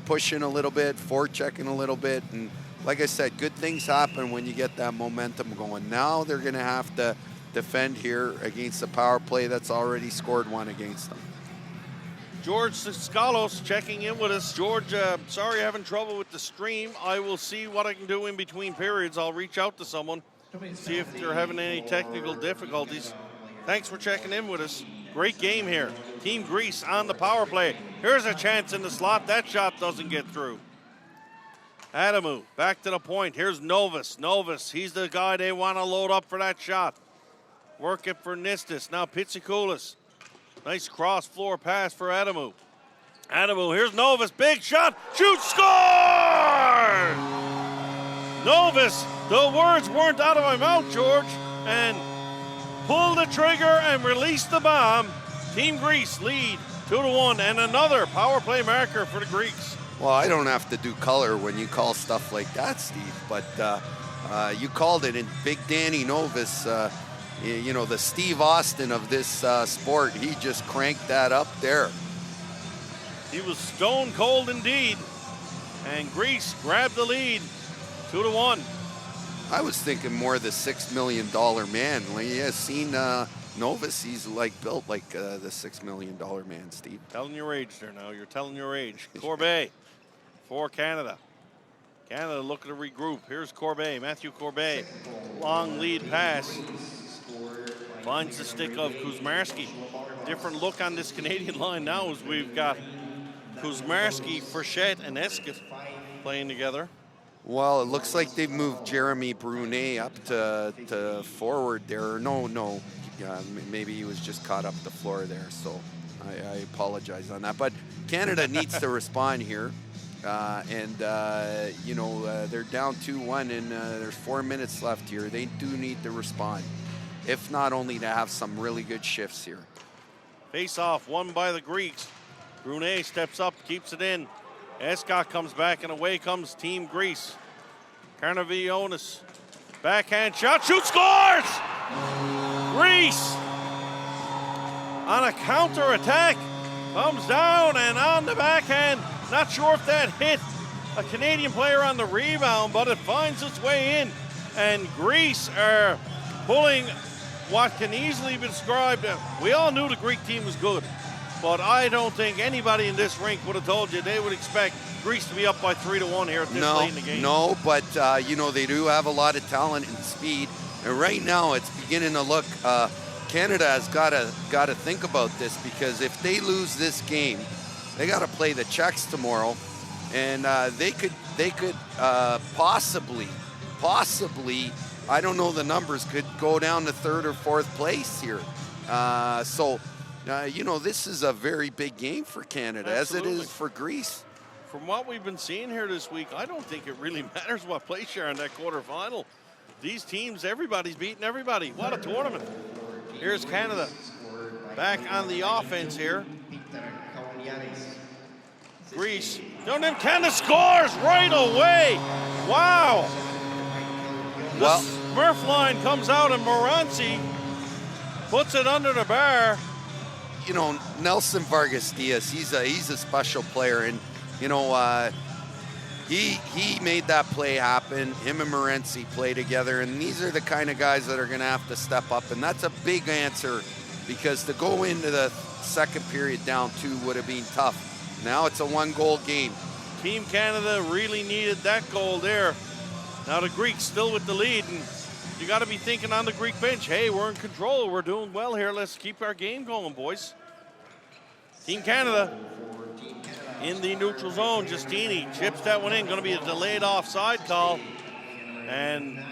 pushing a little bit, forechecking a little bit. And like I said, good things happen when you get that momentum going. Now they're going to have to defend here against a power play that's already scored one against them. George Skalos checking in with us. George, sorry having trouble with the stream. I will see what I can do in between periods. I'll reach out to someone, see if they're having any technical difficulties. Thanks for checking in with us. Great game here. Team Greece on the power play. Here's a chance in the slot. That shot doesn't get through. Adamu back to the point. Here's Novus. Novus, he's the guy they want to load up for that shot. Work it for Nistis. Now Pitsakoulis. Nice cross floor pass for Adamu. Adamu, here's Novus. Big shot. Shoot, score! Novus, the words weren't out of my mouth, George. And pull the trigger and release the bomb. Team Greece lead 2-1, and another power play marker for the Greeks. Well, I don't have to do color when you call stuff like that, Steve, but you called it in Big Danny Novus. You know, the Steve Austin of this sport. He just cranked that up there. He was stone cold indeed, and Greece grabbed the lead 2-1. I was thinking more the $6 million man. Like, yeah, seen Novus, he's like built like the $6 million man, Steve. Telling your age there now. You're telling your age. Corbet for Canada. Canada looking to regroup. Here's Corbet, Matthew Corbet. Long lead pass. Finds the stick of Kuzmarski. Different look on this Canadian line now as we've got Kuzmarski, Frechette, and Escott playing together. Well, it looks like they've moved Jeremy Brunet up to forward there. No. Maybe he was just caught up the floor there, so I apologize on that. But Canada needs to respond here. You know, they're down 2-1 and there's 4 minutes left here. They do need to respond, if not only to have some really good shifts here. Face off, won by the Greeks. Brunet steps up, keeps it in. Escott comes back, and away comes Team Greece. Karnavionis, backhand shot, shoot, scores! Greece on a counter-attack, comes down and on the backhand. Not sure if that hit a Canadian player on the rebound, but it finds its way in. And Greece are pulling what can easily be described. We all knew the Greek team was good, but I don't think anybody in this rink would have told you they would expect Greece to be up by 3-1 here at this late in the game. No, but you know, they do have a lot of talent and speed. And right now it's beginning to look, Canada has got to think about this, because if they lose this game, they got to play the Czechs tomorrow, and they could possibly, I don't know the numbers, could go down to 3rd or 4th place here. You know, this is a very big game for Canada, Absolutely. as it is for Greece. From what we've been seeing here this week, I don't think it really matters what place you're in that quarterfinal. These teams, everybody's beating everybody. What a tournament. Here's Canada back on the offense here. Greece. Canada scores right away. Wow. The Smurf line comes out, and Moranci puts it under the bar. You know, Nelson Vargas Diaz, he's a special player, and you know, he made that play happen. Him and Morency play together, and these are the kind of guys that are going to have to step up, and that's a big answer, because to go into the second period down 2 would have been tough. Now it's a 1-goal game. Team Canada really needed that goal there. Now the Greeks still with the lead, and you got to be thinking on the Greek bench, hey, we're in control. We're doing well here. Let's keep our game going, boys. Team Canada in the neutral zone. Giustini chips that one in. Going to be a delayed offside call. And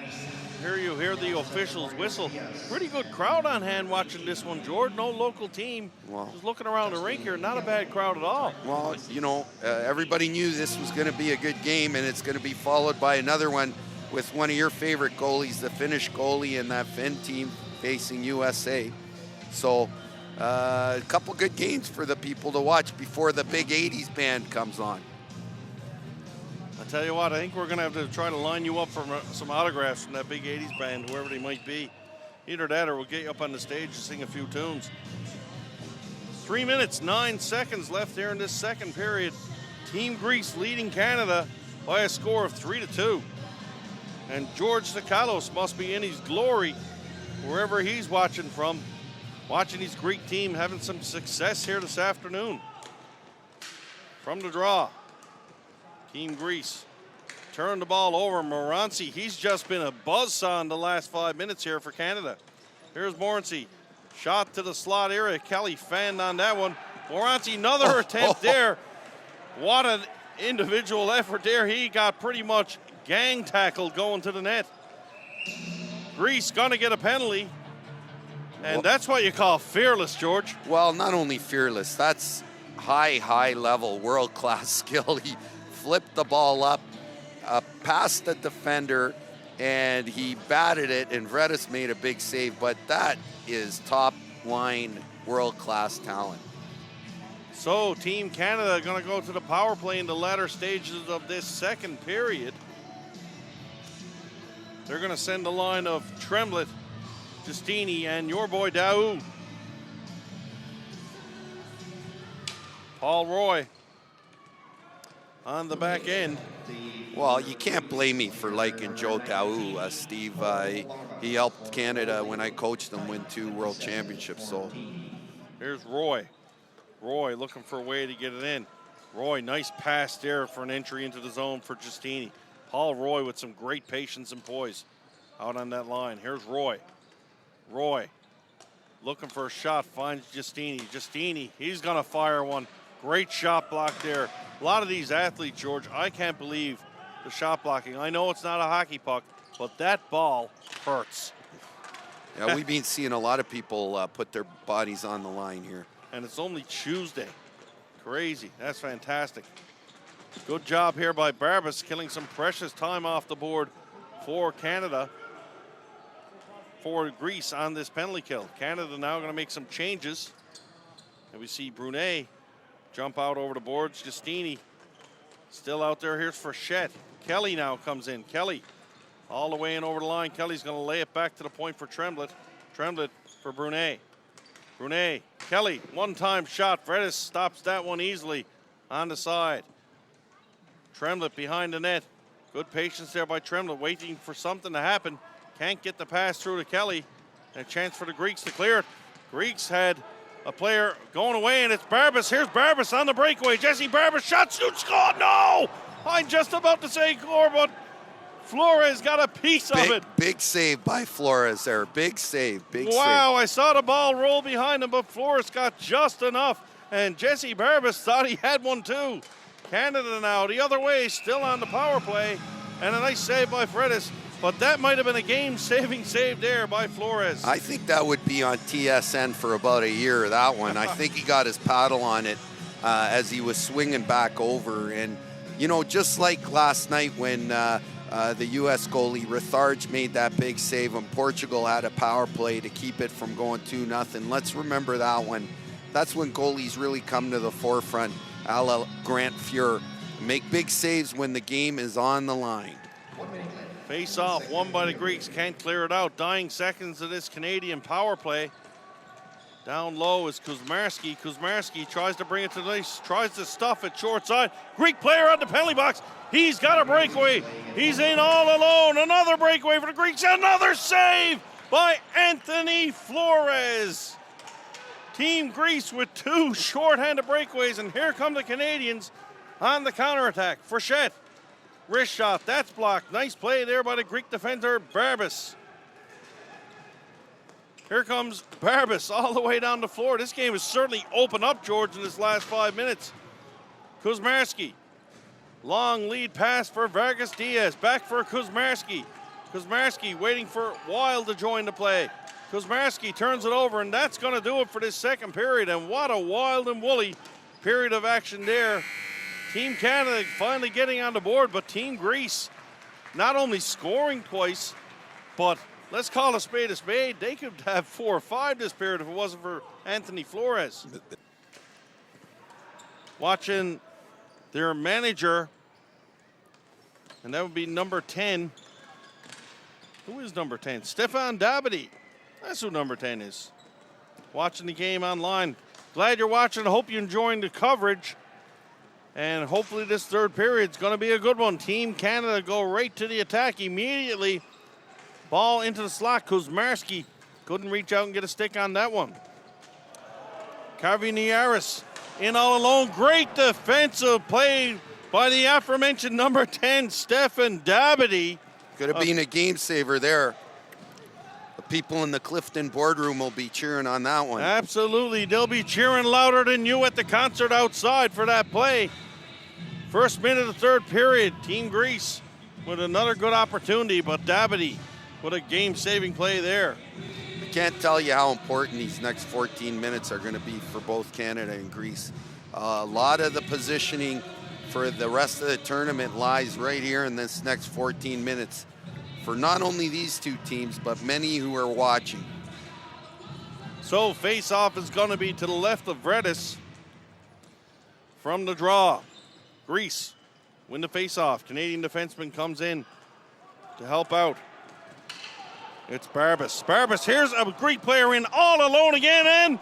here you hear the officials whistle. Pretty good crowd on hand watching this one, George. No local team. Just looking around the rink here. Not a bad crowd at all. Well, you know, everybody knew this was going to be a good game, and it's going to be followed by another one with one of your favorite goalies, the Finnish goalie, and that Finn team facing USA. So a couple good games for the people to watch before the big 80s band comes on. I tell you what, I think we're going to have to try to line you up for some autographs from that big 80s band, whoever they might be. Either that or we'll get you up on the stage to sing a few tunes. 3 minutes, 9 seconds left here in this second period. Team Greece leading Canada by a score of 3-2. And George Tsoukalos must be in his glory wherever he's watching from. Watching his Greek team having some success here this afternoon. From the draw, Team Greece turn the ball over. Morancy, he's just been a buzzsaw in the last 5 minutes here for Canada. Here's Morancy, shot to the slot area. Kelly fanned on that one. Morancy, another attempt there. What an individual effort there. He got pretty much gang tackled going to the net. Greece gonna get a penalty. And that's what you call fearless, George. Well, not only fearless, that's high level, world-class skill. He flipped the ball up, past the defender, and he batted it, and Vredes made a big save, but that is top-line world-class talent. So Team Canada gonna go to the power play in the latter stages of this second period. They're gonna send the line of Tremblett, Giustini, and your boy Daou. Paul Roy on the back end. Well, you can't blame me for liking Joe Daou, Steve. He helped Canada when I coached them win 2 world championships. So here's Roy. Roy looking for a way to get it in. Roy, nice pass there for an entry into the zone for Giustini. Paul Roy with some great patience and poise out on that line. Here's Roy. Roy looking for a shot, finds Giustini. Giustini, he's gonna fire one. Great shot block there. A lot of these athletes, George, I can't believe the shot blocking. I know it's not a hockey puck, but that ball hurts. Yeah, we've been seeing a lot of people put their bodies on the line here. And it's only Tuesday. Crazy. That's fantastic. Good job here by Barbas, killing some precious time off the board for Canada. For Greece on this penalty kill. Canada now going to make some changes. And we see Brunet jump out over the boards. Giustini still out there. Here's Frechette. Kelly now comes in. Kelly all the way in over the line. Kelly's going to lay it back to the point for Tremblett. Tremblett for Brunet. Brunet, Kelly, one-time shot. Vredes stops that one easily on the side. Tremblett behind the net. Good patience there by Tremblett, waiting for something to happen. Can't get the pass through to Kelly. And a chance for the Greeks to clear it. Greeks had a player going away, and it's Barbas. Here's Barbas on the breakaway. Jesse Barbas, shot, shoot, score. No! I'm just about to say score, but Flores got a piece of it. Big save by Flores there. Big save. Big save. Wow, I saw the ball roll behind him, but Flores got just enough. And Jesse Barbas thought he had one too. Canada now the other way, still on the power play. And a nice save by Vredes. But that might have been a game-saving save there by Flores. I think that would be on TSN for about a year, that one. I think he got his paddle on it as he was swinging back over. And, you know, just like last night when the U.S. goalie Ritharge made that big save and Portugal had a power play to keep it from going 2-0. Let's remember that one. That's when goalies really come to the forefront, a la Grant Fuhr. Make big saves when the game is on the line. Face off, won by the Greeks, can't clear it out. Dying seconds of this Canadian power play. Down low is Kuzmarski. Kuzmarski tries to bring it to the ice, tries to stuff it short side. Greek player on the penalty box. He's got a breakaway. He's in all alone. Another breakaway for the Greeks. Another save by Anthony Flores. Team Greece with 2 shorthanded breakaways, and here come the Canadians on the counterattack. Frechette, wrist shot, that's blocked. Nice play there by the Greek defender, Barbas. Here comes Barbas all the way down the floor. This game has certainly opened up, George, in this last 5 minutes. Kuzmarski, long lead pass for Vargas Diaz. Back for Kuzmarski. Kuzmarski waiting for Wild to join the play. Kuzmarski turns it over, and that's going to do it for this second period. And what a wild and woolly period of action there. Team Canada finally getting on the board, but Team Greece not only scoring twice, but let's call a spade a spade. They could have 4 or 5 this period if it wasn't for Anthony Flores. Watching their manager, and that would be number 10. Who is number 10? Stefan Dabadi. That's who number 10 is. Watching the game online. Glad you're watching. I hope you're enjoying the coverage. And hopefully this third period is going to be a good one. Team Canada go right to the attack immediately. Ball into the slot. Kuzmarski couldn't reach out and get a stick on that one. Kaviniaris in all alone. Great defensive play by the aforementioned number 10, Stefan Dabadi. Could have been a game saver there. The people in the Clifton boardroom will be cheering on that one. Absolutely. They'll be cheering louder than you at the concert outside for that play. First minute of the third period. Team Greece with another good opportunity, but Dabadi with a game-saving play there. I can't tell you how important these next 14 minutes are going to be for both Canada and Greece. A lot of the positioning for the rest of the tournament lies right here in this next 14 minutes for not only these two teams, but many who are watching. So face-off is going to be to the left of Vredis from the draw. Greece win the face-off. Canadian defenseman comes in to help out. It's Barbas. Barbas, here's a Greek player in all alone again, and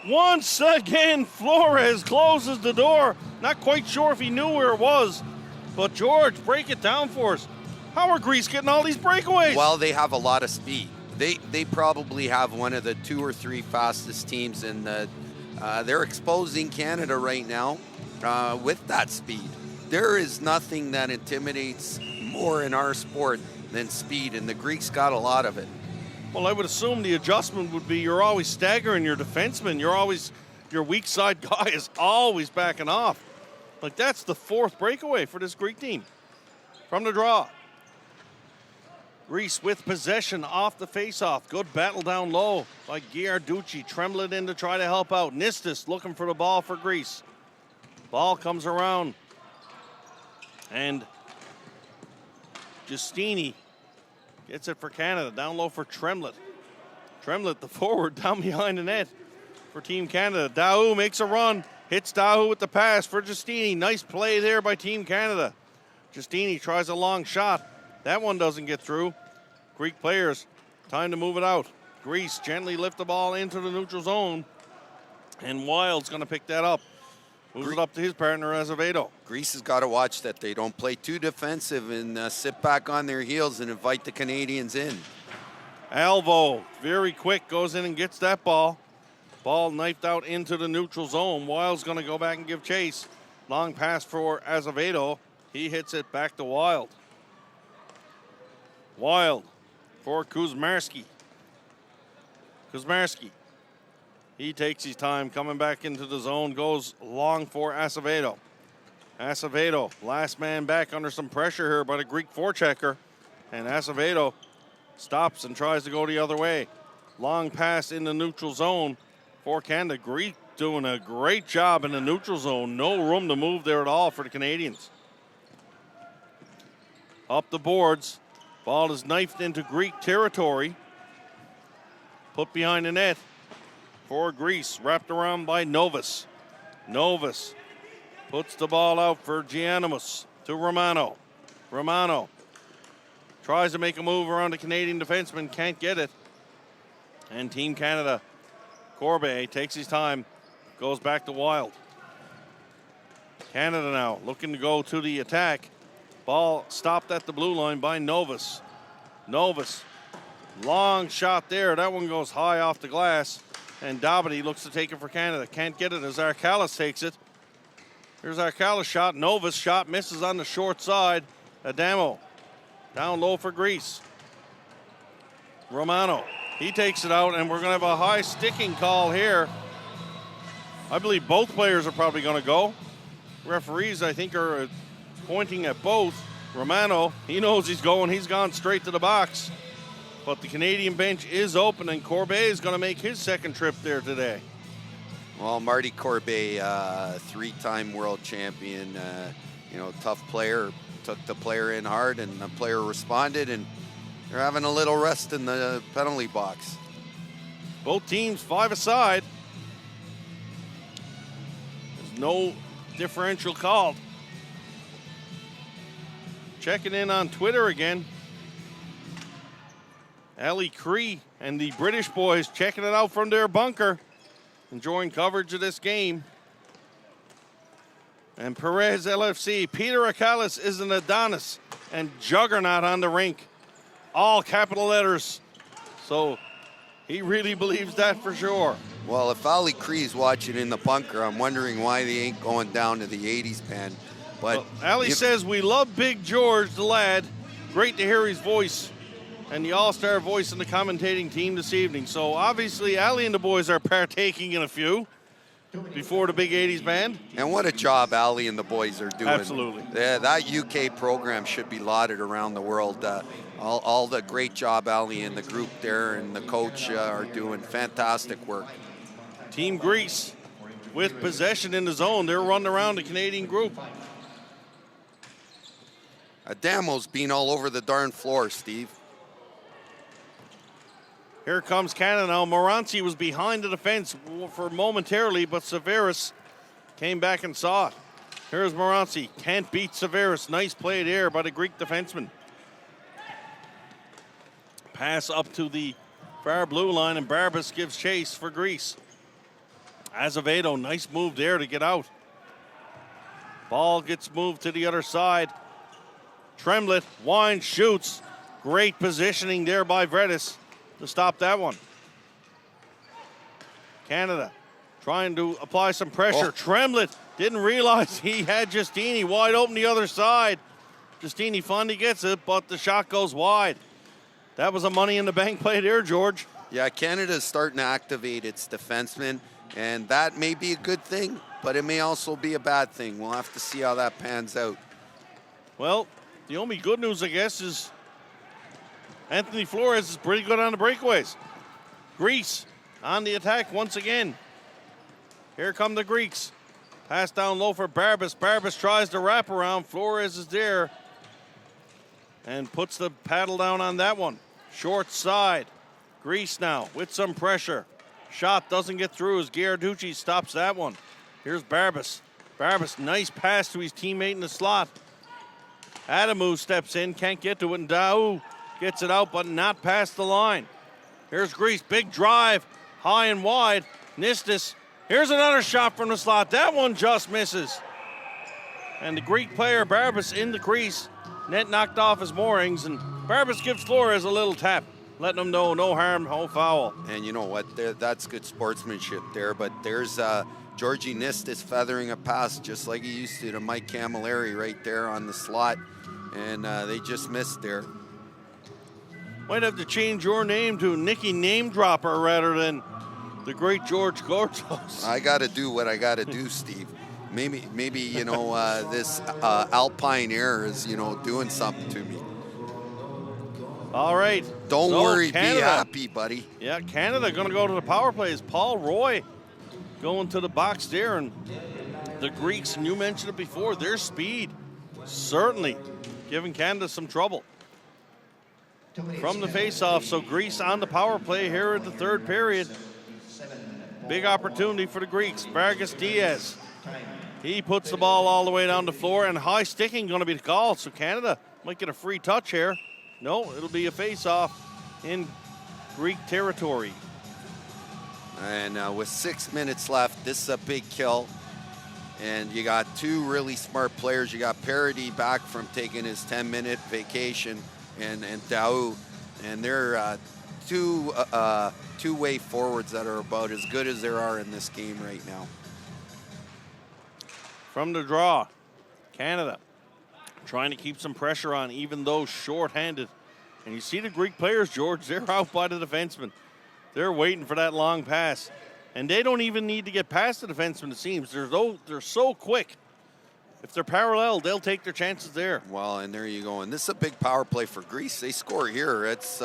once again, Flores closes the door. Not quite sure if he knew where it was, but George, break it down for us. How are Greece getting all these breakaways? Well, they have a lot of speed. They probably have one of the 2 or 3 fastest teams, and they're exposing Canada right now with that speed. There is nothing that intimidates more in our sport than speed, and the Greeks got a lot of it. Well, I would assume the adjustment would be you're always staggering your defenseman. Your weak side guy is always backing off. Like, that's the 4th breakaway for this Greek team. From the draw. Greece with possession off the faceoff. Good battle down low by Giarducci. Trembling in to try to help out. Nistis looking for the ball for Greece. Ball comes around. And Giustini gets it for Canada. Down low for Tremlett. Tremlett, the forward, down behind the net for Team Canada. Daou makes a run. Hits Daou with the pass for Giustini. Nice play there by Team Canada. Giustini tries a long shot. That one doesn't get through. Greek players, time to move it out. Greece gently lift the ball into the neutral zone. And Wild's going to pick that up. Moves it up to his partner, Azevedo. Greece has got to watch that they don't play too defensive and sit back on their heels and invite the Canadians in. Alvo, very quick, goes in and gets that ball. Ball knifed out into the neutral zone. Wild's going to go back and give chase. Long pass for Azevedo. He hits it back to Wild. Wild for Kuzmarski. Kuzmarski. He takes his time coming back into the zone. Goes long for Acevedo. Acevedo, last man back under some pressure here by the Greek forechecker. And Acevedo stops and tries to go the other way. Long pass in the neutral zone for Canada. Greek doing a great job in the neutral zone. No room to move there at all for the Canadians. Up the boards. Ball is knifed into Greek territory. Put behind the net for Greece. Wrapped around by Novus. Novus puts the ball out for Giannimus to Romano. Romano tries to make a move around the Canadian defenseman. Can't get it. And Team Canada, Corbeil takes his time. Goes back to Wild. Canada now looking to go to the attack. Ball stopped at the blue line by Novus. Novus, long shot there. That one goes high off the glass. And Dabadi looks to take it for Canada. Can't get it as Arcalis takes it. Here's Arcala's shot. Nova's shot misses on the short side. Adamo down low for Greece. Romano, he takes it out, and we're going to have a high sticking call here. I believe both players are probably going to go. Referees, I think, are pointing at both. Romano, he knows he's going. He's gone straight to the box. But the Canadian bench is open, and Corbet is going to make his second trip there today. Well, Marty Corbet, three-time world champion, tough player, took the player in hard, and the player responded, and they're having a little rest in the penalty box. Both teams 5 aside. There's no differential called. Checking in on Twitter again. Ali Cree and the British boys checking it out from their bunker. Enjoying coverage of this game. And Perez LFC, Peter Arcalis is an Adonis and juggernaut on the rink. All capital letters. So he really believes that for sure. Well, if Ali Cree's watching in the bunker, I'm wondering why they ain't going down to the 80s pen. But Ali says, we love Big George, the lad. Great to hear his voice and the all-star voice in the commentating team this evening. So obviously, Ali and the boys are partaking in a few before the Big 80s band. And what a job Ali and the boys are doing. Absolutely. Yeah, that UK program should be lauded around the world. All the great job Ali and the group there and the coach are doing fantastic work. Team Greece with possession in the zone. They're running around the Canadian group. Adamo's been all over the darn floor, Steve. Here comes Canada now. Moranci was behind the defense for momentarily, but Severus came back and saw it. Here's Moranci. Can't beat Severus. Nice play there by the Greek defenseman. Pass up to the far blue line, and Barbas gives chase for Greece. Azevedo, nice move there to get out. Ball gets moved to the other side. Tremlett, winds, shoots. Great positioning there by Vredes to stop that one. Canada trying to apply some pressure. Tremlett didn't realize he had Giustini wide open the other side. Giustini finally gets it, but the shot goes wide. That was a money in the bank play there, George. Yeah, Canada's starting to activate its defensemen, and that may be a good thing, but it may also be a bad thing. We'll have to see how that pans out. Well, the only good news, I guess, is Anthony Flores is pretty good on the breakaways. Greece on the attack once again. Here come the Greeks. Pass down low for Barbas. Barbas tries to wrap around. Flores is there and puts the paddle down on that one. Short side. Greece now with some pressure. Shot doesn't get through as Giarducci stops that one. Here's Barbas. Barbas, nice pass to his teammate in the slot. Adamu steps in, can't get to it, and Daou gets it out, but not past the line. Here's Greece, big drive, high and wide. Nistis, here's another shot from the slot. That one just misses. And the Greek player, Barbas, in the crease. Net knocked off his moorings, and Barbas gives Flores a little tap, letting him know no harm, no foul. And you know what? That's good sportsmanship there, but there's Georgie Nistis feathering a pass just like he used to Mike Camilleri right there on the slot, and they just missed there. Might have to change your name to Nicky Name Dropper rather than the great George Gortos. I got to do what I got to do, Steve. Maybe this Alpine Air is, doing something to me. All right. Don't worry, Canada, be happy, buddy. Yeah, Canada going to go to the power plays. Paul Roy going to the box there, and the Greeks, and you mentioned it before, their speed certainly giving Canada some trouble. From the faceoff, so Greece on the power play here in the third period. Big opportunity for the Greeks. Vargas Diaz, he puts the ball all the way down the floor, and high sticking going to be the call, so Canada might get a free touch here. No, it'll be a faceoff in Greek territory. And with 6 minutes left, this is a big kill. And you got two really smart players. You got Parody back from taking his 10-minute vacation, and Daou. And they're two-way forwards that are about as good as there are in this game right now. from the draw. Canada trying to keep some pressure on, even though short-handed. And you see the Greek players, George, they're out by the defenseman. They're waiting for that long pass. And they don't even need to get past the defenseman, it seems. They're so quick. If they're parallel, they'll take their chances there. Well, and there you go. And this is a big power play for Greece. They score here. It's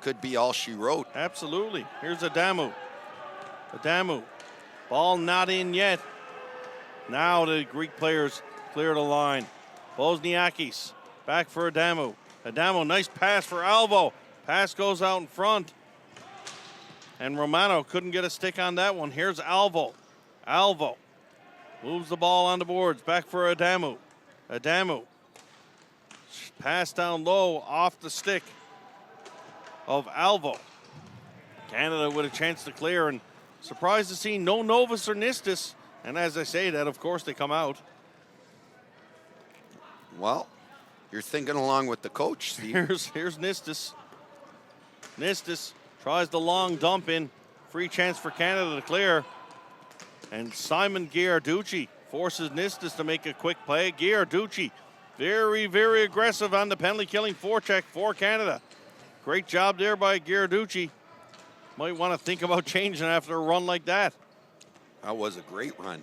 could be all she wrote. Absolutely. Here's Adamu. Adamu. Ball not in yet. Now the Greek players clear the line. Wozniakis back for Adamu. Adamu, nice pass for Alvo. Pass goes out in front. And Romano couldn't get a stick on that one. Here's Alvo. Alvo moves the ball on the boards. Back for Adamu. Adamu. Pass down low off the stick of Alvo. Canada with a chance to clear, and surprised to see no Novus or Nistis. And as I say that, of course, they come out. Well, you're thinking along with the coach, Steve. Here's Nistis. Nistis tries the long dump in. Free chance for Canada to clear. And Simon Giarducci forces Nistis to make a quick play. Giarducci, very, very aggressive on the penalty killing forecheck for Canada. Great job there by Giarducci. Might want to think about changing after a run like that. That was a great run.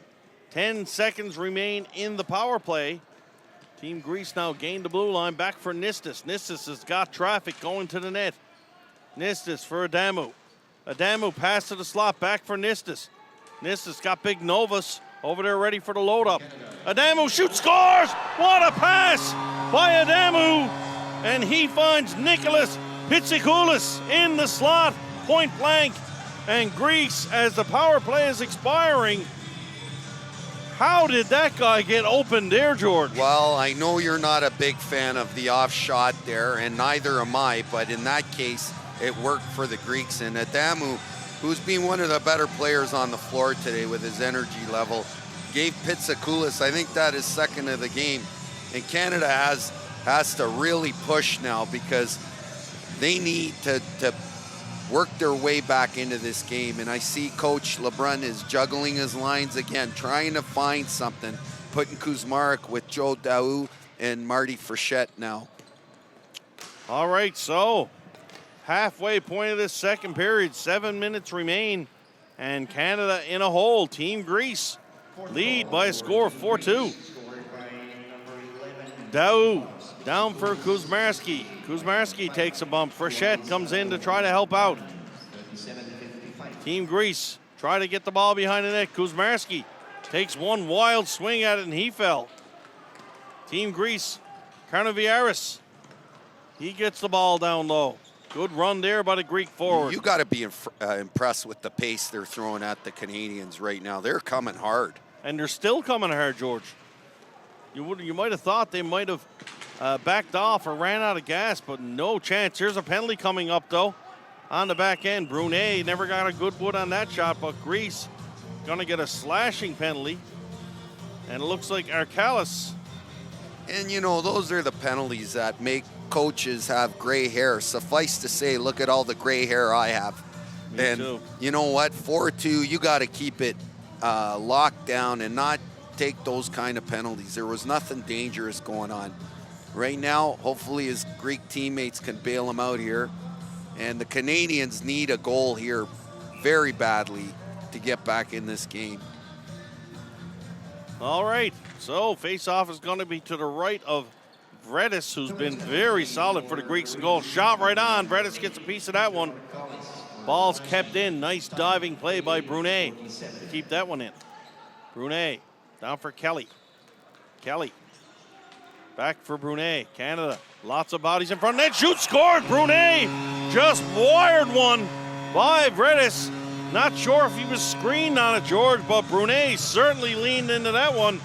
10 seconds remain in the power play. Team Greece now gained the blue line. Back for Nistis. Nistis has got traffic going to the net. Nistis for Adamu. Adamu pass to the slot. Back for Nistis. Nistis got big Novus over there ready for the load up. Adamu shoots, scores! What a pass by Adamu! And he finds Nicholas Pitsakoulis in the slot, point blank. And Greece, as the power play is expiring, how did that guy get open there, George? Well, I know you're not a big fan of the off shot there, and neither am I, but in that case, it worked for the Greeks. And Adamu, who's been one of the better players on the floor today with his energy level, gave Pitsakoulis, I think that is second of the game. And Canada has to really push now because they need to work their way back into this game. And I see Coach LeBrun is juggling his lines again, trying to find something, putting Kuzmarek with Joe Daou and Marty Frechette now. All right, so halfway point of this second period, 7 minutes remain, and Canada in a hole. Team Greece lead by a score of 4-2. Daou down for Kuzmarski. Kuzmarski takes a bump. Frechette comes in to try to help out. Team Greece try to get the ball behind the net. Kuzmarski takes one wild swing at it and he fell. Team Greece, Karnoviaris, he gets the ball down low. Good run there by the Greek forward. You got to be impressed with the pace they're throwing at the Canadians right now. They're coming hard. And they're still coming hard, George. You might have thought they might have backed off or ran out of gas, but no chance. Here's a penalty coming up, though, on the back end. Brunet never got a good wood on that shot, but Greece going to get a slashing penalty. And it looks like Arkalis. And, you know, those are the penalties that make coaches have gray hair. Suffice to say, look at all the gray hair I have. Me too. You know what? 4-2, you got to keep it locked down and not take those kind of penalties. There was nothing dangerous going on. Right now, hopefully his Greek teammates can bail him out here. And the Canadians need a goal here very badly to get back in this game. All right, so face-off is going to be to the right of Vredis, who's been very solid for the Greeks in goal. Shot right on. Vredis gets a piece of that one. Ball's kept in. Nice diving play by Brunet to keep that one in. Brunet down for Kelly. Kelly back for Brunet. Canada, lots of bodies in front. Net shoot, scored. Brunet just wired one by Vredis. Not sure if he was screened on it, George, but Brunet certainly leaned into that one.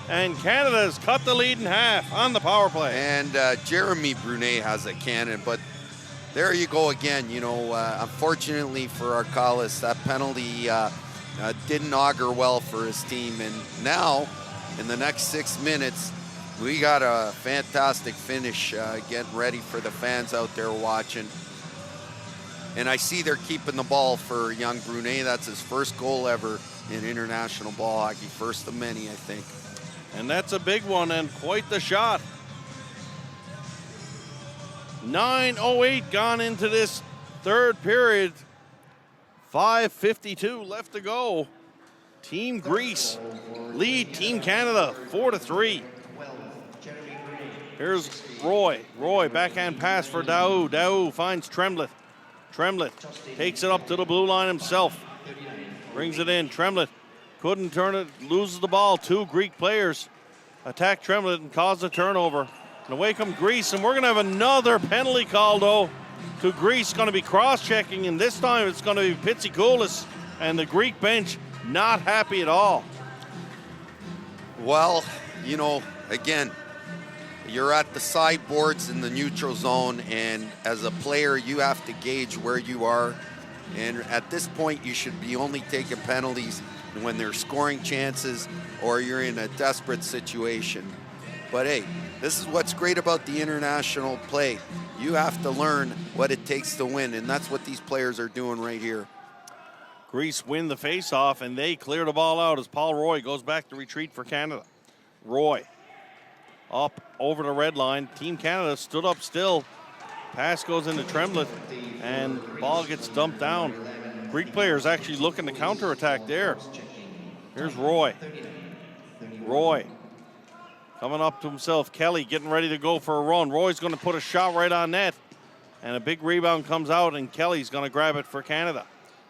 And Canada has cut the lead in half on the power play. And Jeremy Brunet has a cannon, but there you go again. You know, unfortunately for Arkalis, that penalty didn't augur well for his team. And now, in the next 6 minutes, we got a fantastic finish getting ready for the fans out there watching. And I see they're keeping the ball for young Brunet. That's his first goal ever in international ball hockey. First of many, I think. And that's a big one and quite the shot. 9:08 gone into this third period. 5:52 left to go. Team Greece lead Team Canada 4-3. Here's Roy. Roy, backhand pass for Daou. Daou finds Tremblett. Tremblett takes it up to the blue line himself. Brings it in. Tremblett couldn't turn it, loses the ball. Two Greek players attack Tremblett and cause a turnover. And away come Greece, and we're going to have another penalty call, though, to Greece. Going to be cross-checking, and this time it's going to be Pitsakoulis, and the Greek bench not happy at all. Well, you know, again, you're at the sideboards in the neutral zone, and as a player, you have to gauge where you are. And at this point, you should be only taking penalties when there's scoring chances or you're in a desperate situation. But hey, this is what's great about the international play. You have to learn what it takes to win, and that's what these players are doing right here. Greece win the face-off, and they clear the ball out as Paul Roy goes back to retreat for Canada. Roy up over the red line. Team Canada stood up still. Pass goes into Tremblett, and ball gets dumped down. Greek players actually looking to counterattack there. Here's Roy. Roy coming up to himself. Kelly getting ready to go for a run. Roy's going to put a shot right on net, and a big rebound comes out, and Kelly's going to grab it for Canada.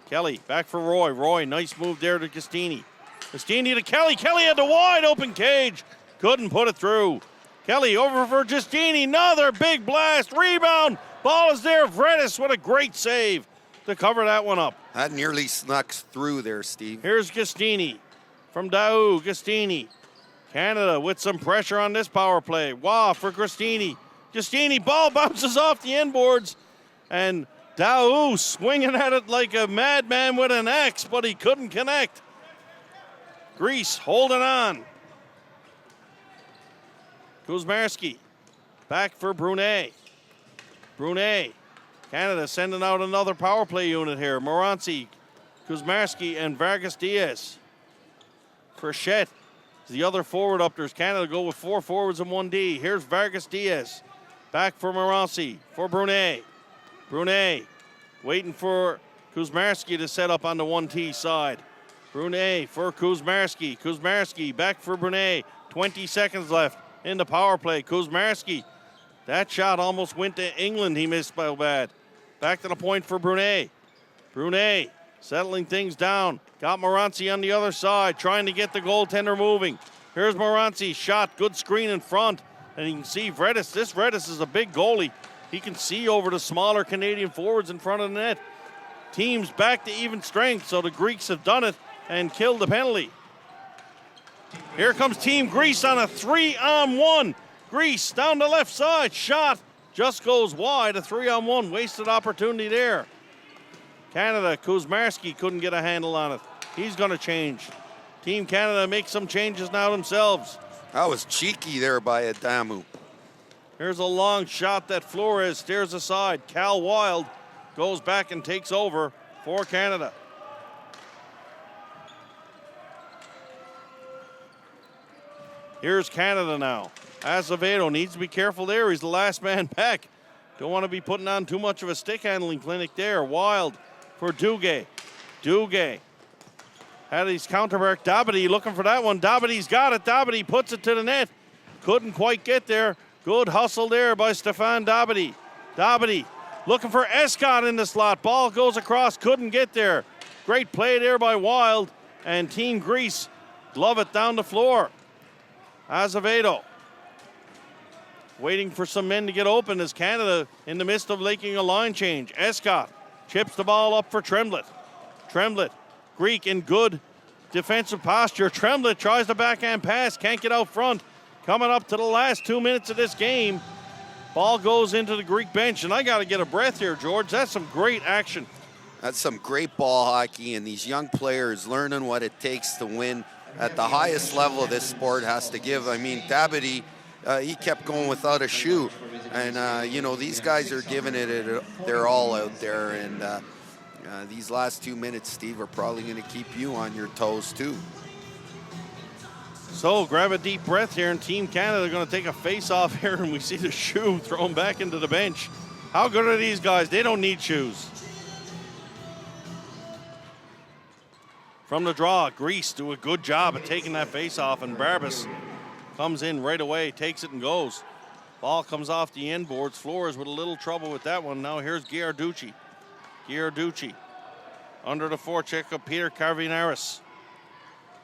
Kelly back for Roy. Roy, nice move there to Gastini. Gastini to Kelly. Kelly had the wide open cage. Couldn't put it through. Kelly over for Gastini. Another big blast. Rebound. Ball is there. Vredis, what a great save to cover that one up. That nearly snuck through there, Steve. Here's Gastini from Daou. Gastini. Canada with some pressure on this power play. Wow for Gastini. Gastini, ball bounces off the inboards, and Daou swinging at it like a madman with an axe, but he couldn't connect. Greece holding on. Kuzmarski back for Brunet. Brunet. Canada sending out another power play unit here. Moranci, Kuzmarski, and Vargas Diaz. Frechette is the other forward up. There's Canada go with 4 forwards and 1D. Here's Vargas Diaz. Back for Moranci, for Brunet. Brunet waiting for Kuzmarski to set up on the 1T side. Brunet for Kuzmarski. Kuzmarski back for Brunet. 20 seconds left in the power play. Kuzmarski. That shot almost went to England. He missed by bad. Back to the point for Brunet. Brunet settling things down. Got Moranci on the other side, trying to get the goaltender moving. Here's Moranci. Shot. Good screen in front. And you can see Vredis. This Vredis is a big goalie. He can see over the smaller Canadian forwards in front of the net. Teams back to even strength, so the Greeks have done it and killed the penalty. Here comes Team Greece on a 3-on-1. Greece down the left side. Shot just goes wide. A 3-on-1. Wasted opportunity there. Canada, Kuzmarski couldn't get a handle on it. He's going to change. Team Canada makes some changes now themselves. That was cheeky there by Adamu. Here's a long shot that Flores steers aside. Cal Wild goes back and takes over for Canada. Here's Canada now. Azevedo needs to be careful there. He's the last man back. Don't want to be putting on too much of a stick handling clinic there. Wild for Duguay. Duguay had his counterback. Dabity looking for that one. Dabity's got it. Dabity puts it to the net. Couldn't quite get there. Good hustle there by Stefan Dabity. Dabity looking for Escott in the slot. Ball goes across. Couldn't get there. Great play there by Wild. And Team Greece glove it down the floor. Azevedo waiting for some men to get open as Canada in the midst of making a line change. Escott chips the ball up for Tremblett. Tremblett, Greek in good defensive posture. Tremblett tries the backhand pass, can't get out front. Coming up to the last 2 minutes of this game. Ball goes into the Greek bench, and I got to get a breath here, George. That's some great action. That's some great ball hockey, and these young players learning what it takes to win at the highest level this sport has to give. I mean, Dabity, he kept going without a shoe. And, you know, these guys are giving it their all out there. And these last 2 minutes, Steve, are probably going to keep you on your toes, too. So grab a deep breath here, and Team Canada going to take a face-off here, and we see the shoe thrown back into the bench. How good are these guys? They don't need shoes. From the draw, Greece do a good job of taking that face-off, and Barbas comes in right away, takes it and goes. Ball comes off the inboards. Flores with a little trouble with that one. Now here's Giarducci. Giarducci under the forecheck of Peter Carvinaris.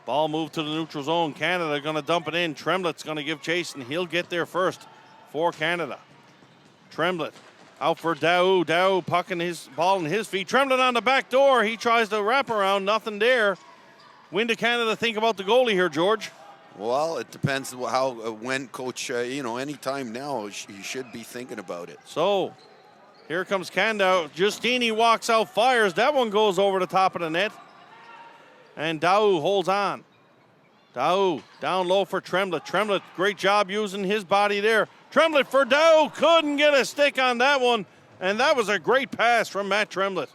Ball moved to the neutral zone. Canada going to dump it in. Tremblett's going to give chase, and he'll get there first for Canada. Tremblett out for Daou. Daou pucking his ball in his feet. Tremblett on the back door. He tries to wrap around. Nothing there. When do Canada think about the goalie here, George? Well, it depends when Coach, any time now, you should be thinking about it. So, here comes Canada. Giustini walks out, fires. That one goes over the top of the net. And Daou holds on. Daou down low for Tremblett. Tremblett, great job using his body there. Tremblett for Daou. Couldn't get a stick on that one. And that was a great pass from Matt Tremblett.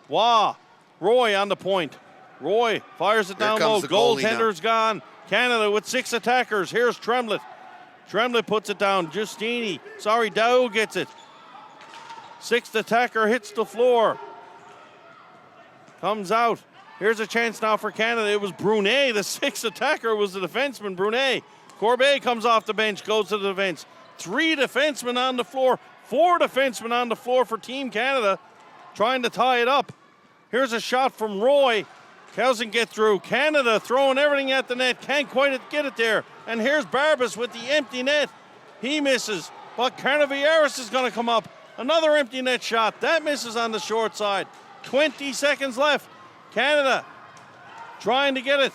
Wow. Roy on the point. Roy fires it down low. Goaltender's gone. Canada with 6 attackers. Here's Tremblett. Tremblett puts it down. Giustini. Daou gets it. 6th attacker hits the floor. Comes out. Here's a chance now for Canada. It was Brunet. The 6th attacker was the defenseman, Brunet. Corbet comes off the bench, goes to the defense. 3 defensemen on the floor. 4 defensemen on the floor for Team Canada trying to tie it up. Here's a shot from Roy. Doesn't get through. Canada throwing everything at the net. Can't quite get it there. And here's Barbas with the empty net. He misses. But Carnaviaris is going to come up. Another empty net shot. That misses on the short side. 20 seconds left. Canada trying to get it.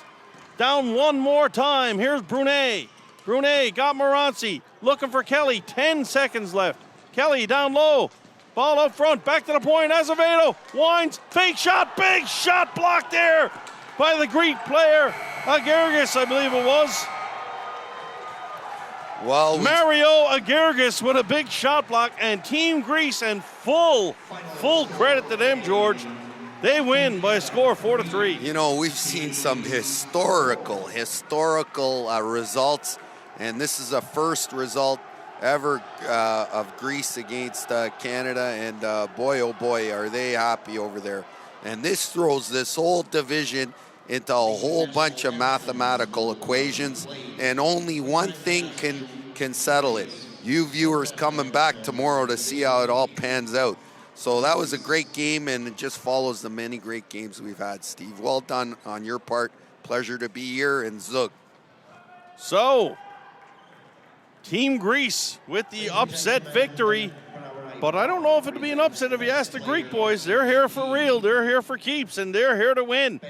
Down one more time. Here's Brunet. Brunet got Morancy. Looking for Kelly. 10 seconds left. Kelly down low. Ball up front, back to the point. Azevedo winds, fake shot, big shot blocked there by the Greek player, Agergis, I believe it was. Well, Mario Agergis with a big shot block, and Team Greece, and full credit to them, George. They win by a score of 4-3. You know, we've seen some historical results, and this is a first result ever of Greece against Canada, and boy, oh boy, are they happy over there. And this throws this whole division into a whole bunch of mathematical equations, and only one thing can settle it. You viewers coming back tomorrow to see how it all pans out. So that was a great game, and it just follows the many great games we've had, Steve. Well done on your part. Pleasure to be here, and Zug. So, Team Greece with the upset victory, but I don't know if it'd be an upset if you ask the Greek boys. They're here for real, they're here for keeps, and they're here to win.